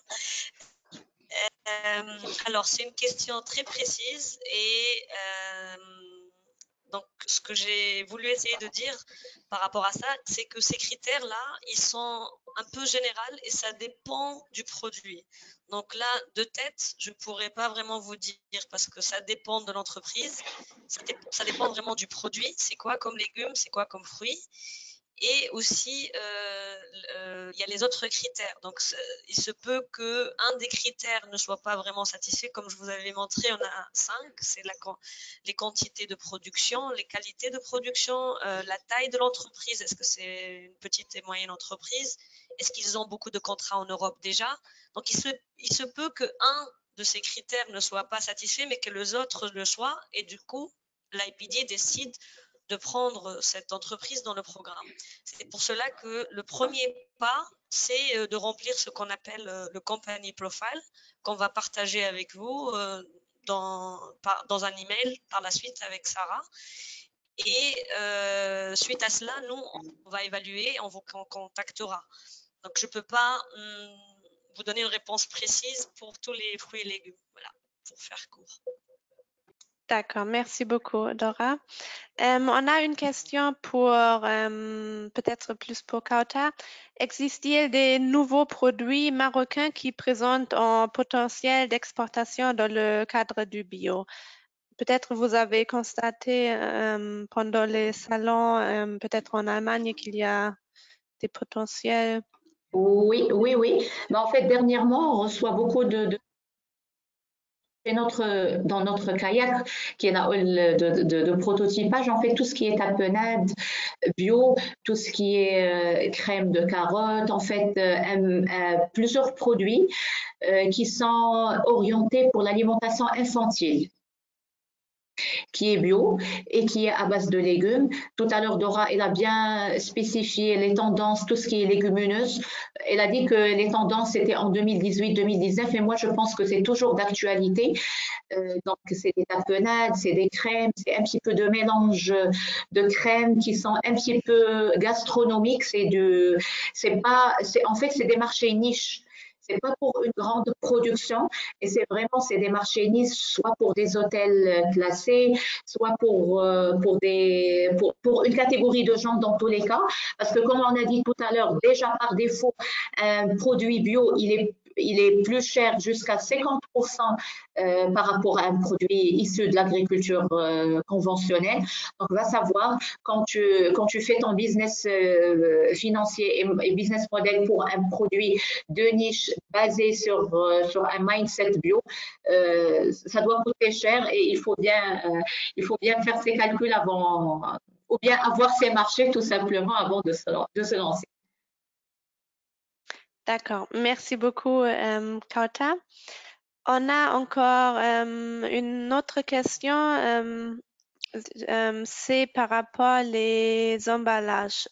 Alors, c'est une question très précise et donc, ce que j'ai voulu essayer de dire par rapport à ça, c'est que ces critères-là, ils sont un peu généraux et ça dépend du produit. Donc là, de tête, je ne pourrais pas vraiment vous dire parce que ça dépend de l'entreprise, ça dépend vraiment du produit, c'est quoi comme légumes, c'est quoi comme fruits. Et aussi, il y a les autres critères. Donc, il se peut qu'un des critères ne soit pas vraiment satisfait. Comme je vous avais montré, on a 5. C'est les quantités de production, les qualités de production, la taille de l'entreprise. Est-ce que c'est une petite et moyenne entreprise? Est-ce qu'ils ont beaucoup de contrats en Europe déjà? Donc, il se peut qu'un de ces critères ne soit pas satisfait, mais que les autres le soient. Et du coup, l'IPD décide de prendre cette entreprise dans le programme. C'est pour cela que le premier pas, c'est de remplir ce qu'on appelle le company profile, qu'on va partager avec vous dans un email par la suite avec Sarah. Et suite à cela, nous, on va évaluer, on vous contactera. Donc, je ne peux pas vous donner une réponse précise pour tous les fruits et légumes. Voilà, pour faire court. D'accord, merci beaucoup, Dora. On a une question pour peut-être plus pour Kauta. Existe-t-il des nouveaux produits marocains qui présentent un potentiel d'exportation dans le cadre du bio? Peut-être vous avez constaté pendant les salons, peut-être en Allemagne, qu'il y a des potentiels. Oui. Mais en fait, dernièrement, on reçoit beaucoup dans notre kayak qui est de prototypage, en fait, tout ce qui est tapenade bio, tout ce qui est crème de carotte, en fait, plusieurs produits qui sont orientés pour l'alimentation infantile, qui est bio et qui est à base de légumes. Tout à l'heure, Dora, elle a bien spécifié les tendances, tout ce qui est légumineuse. Elle a dit que les tendances, c'était en 2018-2019, et moi, je pense que c'est toujours d'actualité. Donc, c'est des tapenades, c'est des crèmes, c'est un petit peu de mélange de crèmes qui sont un petit peu gastronomiques. En fait, c'est des marchés niches. C'est pas pour une grande production, et c'est des marchés niches, soit pour des hôtels classés, soit pour une catégorie de gens dans tous les cas. Parce que comme on a dit tout à l'heure, déjà par défaut, un produit bio, il est plus cher jusqu'à 50% par rapport à un produit issu de l'agriculture conventionnelle. Donc, va savoir, quand tu fais ton business financier et business model pour un produit de niche basé sur un mindset bio, ça doit coûter cher et il faut bien faire ses calculs avant, ou bien avoir ses marchés tout simplement avant de se lancer. D'accord, merci beaucoup, Kauta. On a encore une autre question, c'est par rapport les emballages.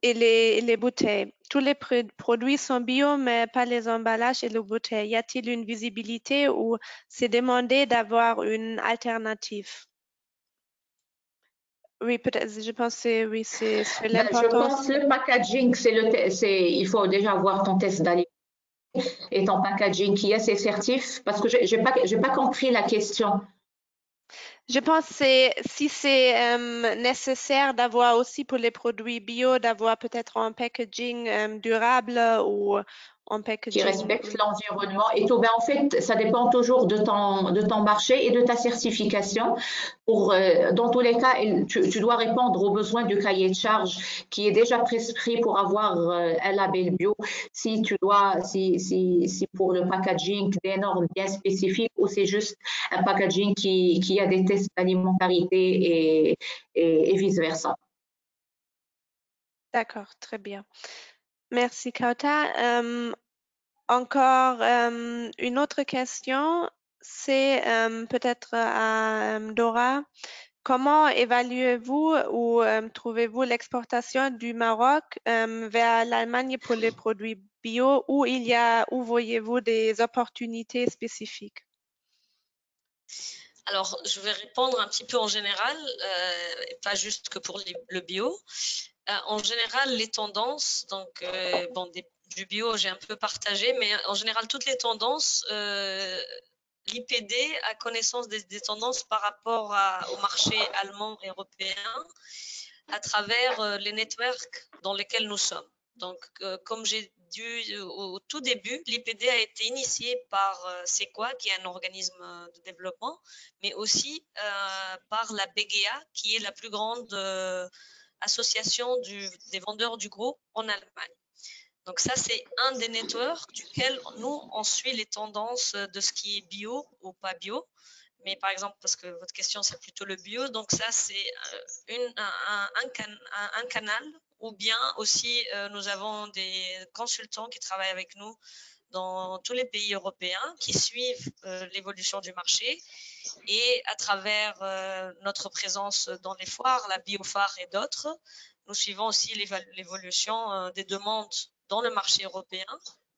et les bouteilles. Tous les produits sont bio, mais pas les emballages et les bouteilles. Y a-t-il une visibilité ou c'est demandé d'avoir une alternative? Oui, peut-être, je pense que oui, c'est Je l'importance. pense le packaging, il faut déjà avoir ton test d'aliment et ton packaging qui est ses certifs, parce que j'ai pas compris la question. Je pense que si c'est nécessaire d'avoir aussi pour les produits bio, d'avoir peut-être un packaging durable ou un Qui packaging. respecte Oui. l'environnement et tout. Ben, en fait, ça dépend toujours de ton marché et de ta certification. Dans tous les cas, tu dois répondre aux besoins du cahier de charge qui est déjà prescrit pour avoir un label bio. Si pour le packaging des normes bien spécifiques ou c'est juste un packaging qui a des tests d'alimentarité et vice-versa. D'accord, très bien. Merci, Kauta. Encore une autre question, c'est peut-être à Dora. Comment évaluez-vous ou trouvez-vous l'exportation du Maroc vers l'Allemagne pour les produits bio où voyez-vous des opportunités spécifiques? Alors, je vais répondre un petit peu en général, pas juste que pour le bio. En général, les tendances, donc bon, du bio, j'ai un peu partagé, mais en général, toutes les tendances, l'IPD a connaissance des tendances par rapport au marché allemand et européen à travers les networks dans lesquels nous sommes. Donc, comme j'ai dit au tout début, l'IPD a été initié par SEQUA, qui est un organisme de développement, mais aussi par la BGA, qui est la plus grande association des vendeurs du groupe en Allemagne. Donc ça, c'est un des networks duquel nous, on suit les tendances de ce qui est bio ou pas bio. Mais par exemple, parce que votre question, c'est plutôt le bio, donc ça, c'est un canal, ou bien aussi, nous avons des consultants qui travaillent avec nous dans tous les pays européens, qui suivent l'évolution du marché, et à travers notre présence dans les foires, la Biophare et d'autres, nous suivons aussi l'évolution des demandes dans le marché européen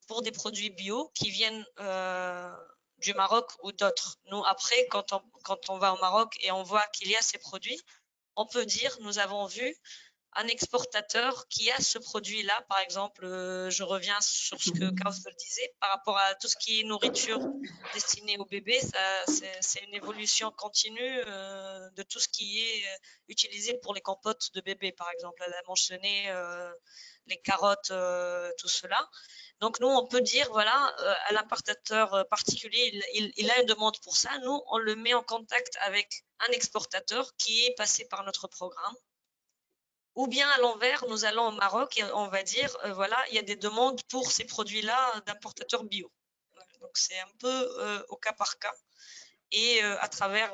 pour des produits bio qui viennent du Maroc ou d'autres. Nous, après, quand on va au Maroc et on voit qu'il y a ces produits, on peut dire, nous avons vu un exportateur qui a ce produit-là, par exemple, je reviens sur ce que Kauthar disait, par rapport à tout ce qui est nourriture destinée aux bébés, c'est une évolution continue de tout ce qui est utilisé pour les compotes de bébés, par exemple. Elle a mentionné les carottes, tout cela. Donc nous, on peut dire, voilà, à l'importateur particulier, il a une demande pour ça. Nous, on le met en contact avec un exportateur qui est passé par notre programme. Ou bien à l'envers, nous allons au Maroc et on va dire, voilà, il y a des demandes pour ces produits-là d'importateurs bio. Donc c'est un peu au cas par cas. Et à travers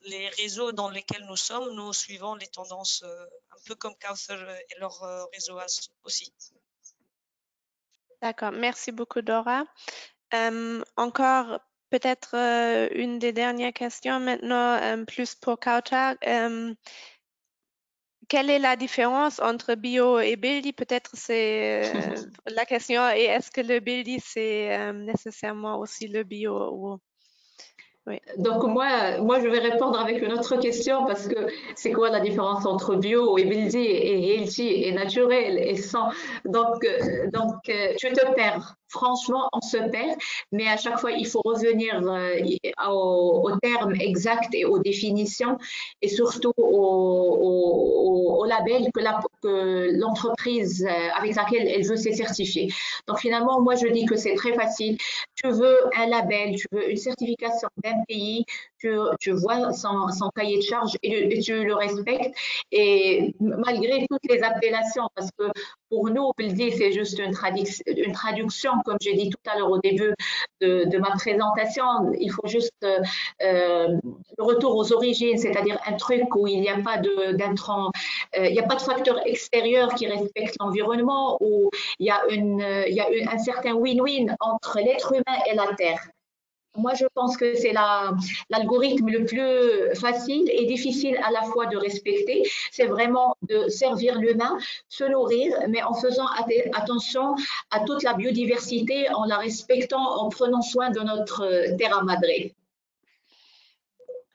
les réseaux dans lesquels nous sommes, nous suivons les tendances un peu comme Kauthar et leur réseau aussi. D'accord, merci beaucoup Dora. Encore peut-être une des dernières questions maintenant, plus pour Kauta. Quelle est la différence entre bio et Bildi? Peut-être c'est la question. Et est-ce que le Bildi, c'est nécessairement aussi le bio ou... Oui. Donc moi, je vais répondre avec une autre question parce que c'est quoi la différence entre bio et healthy et healthy et naturel et sans. Donc tu te perds. Franchement, on se perd, mais à chaque fois, il faut revenir aux termes exacts et aux définitions et surtout au label que l'entreprise avec laquelle elle veut se certifier. Donc finalement, moi, je dis que c'est très facile. Tu veux un label, tu veux une certification d'un pays, tu vois son cahier de charge et tu le respectes. Et malgré toutes les appellations, parce que pour nous, Bildi, c'est juste une traduction, comme j'ai dit tout à l'heure au début de ma présentation. Il faut juste le retour aux origines, c'est-à-dire un truc où il n'y a pas d'intrant, il n'y a pas de facteur extérieur qui respecte l'environnement, où il y a un certain win-win entre l'être humain et la terre. Moi, je pense que c'est l'algorithme le plus facile et difficile à la fois de respecter. C'est vraiment de servir l'humain, se nourrir, mais en faisant attention à toute la biodiversité, en la respectant, en prenant soin de notre terra madre.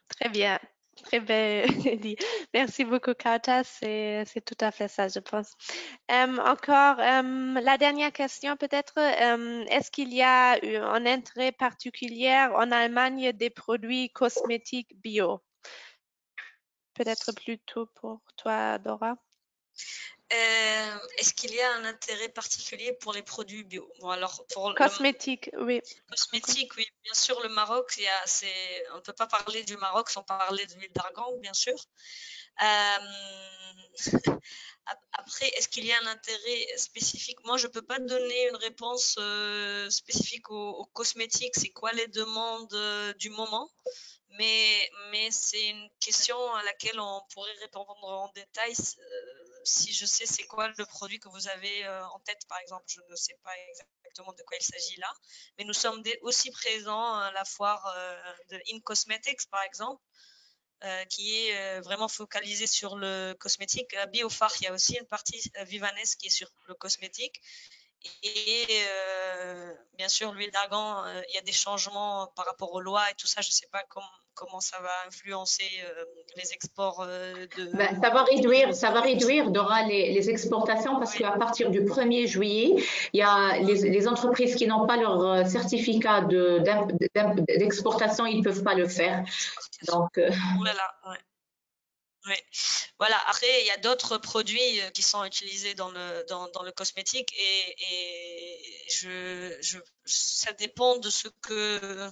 Très bien, très bien dit. Merci beaucoup, Kauta. C'est tout à fait ça, je pense. Encore, la dernière question peut-être. Est-ce qu'il y a eu un intérêt particulier en Allemagne des produits cosmétiques bio? Peut-être plutôt pour toi, Dora. Est-ce qu'il y a un intérêt particulier pour les produits bio? Bon, alors pour le Cosmétique, oui. cosmétique, oui, bien sûr, le Maroc, on ne peut pas parler du Maroc sans parler de l'huile d'argan, bien sûr. Après, est-ce qu'il y a un intérêt spécifique? Moi, je ne peux pas donner une réponse spécifique aux cosmétiques. C'est quoi les demandes du moment? Mais c'est une question à laquelle on pourrait répondre en détail si je sais c'est quoi le produit que vous avez en tête, par exemple. Je ne sais pas exactement de quoi il s'agit là, mais nous sommes aussi présents à la foire de In Cosmetics, par exemple, qui est vraiment focalisée sur le cosmétique. À Biofar, il y a aussi une partie Vivanes qui est sur le cosmétique. Et bien sûr, l'huile d'argan, il y a des changements par rapport aux lois et tout ça. Je ne sais pas comment ça va influencer les exports de... Ça va réduire, Dora, les exportations parce qu'à partir du 1er juillet, il y a les entreprises qui n'ont pas leur certificat d'exportation, ils ne peuvent pas le faire. Donc, Voilà, ouais. Oui. Voilà. Après, il y a d'autres produits qui sont utilisés dans le cosmétique et ça dépend de ce que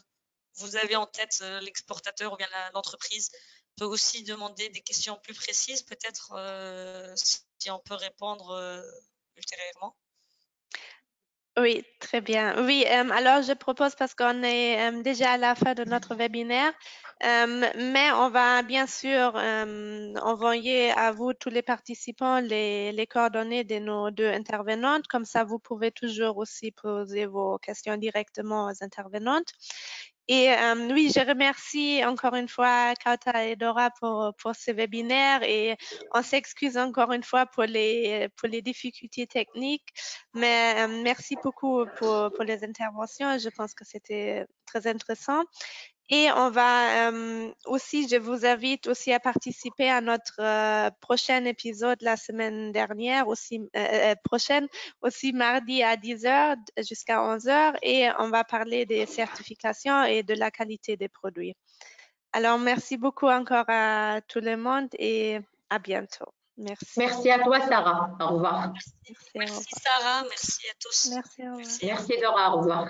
vous avez en tête, l'exportateur ou bien l'entreprise peut aussi demander des questions plus précises, peut-être si on peut répondre ultérieurement. Oui, très bien. Oui, alors je propose, parce qu'on est déjà à la fin de notre webinaire, mais on va bien sûr envoyer à vous, tous les participants, les coordonnées de nos deux intervenantes. Comme ça, vous pouvez toujours aussi poser vos questions directement aux intervenantes. Et oui, je remercie encore une fois Kauta et Dora pour ce webinaire et on s'excuse encore une fois pour les difficultés techniques, mais merci beaucoup pour les interventions. Je pense que c'était très intéressant. Et on va aussi, je vous invite aussi à participer à notre prochain épisode la semaine dernière, aussi prochaine, aussi mardi à 10h jusqu'à 11h, et on va parler des certifications et de la qualité des produits. Alors, merci beaucoup encore à tout le monde et à bientôt. Merci. Merci à toi, Sarah. Au revoir. Merci Sarah, merci à tous. Merci, au revoir. Merci, Dora. Au revoir.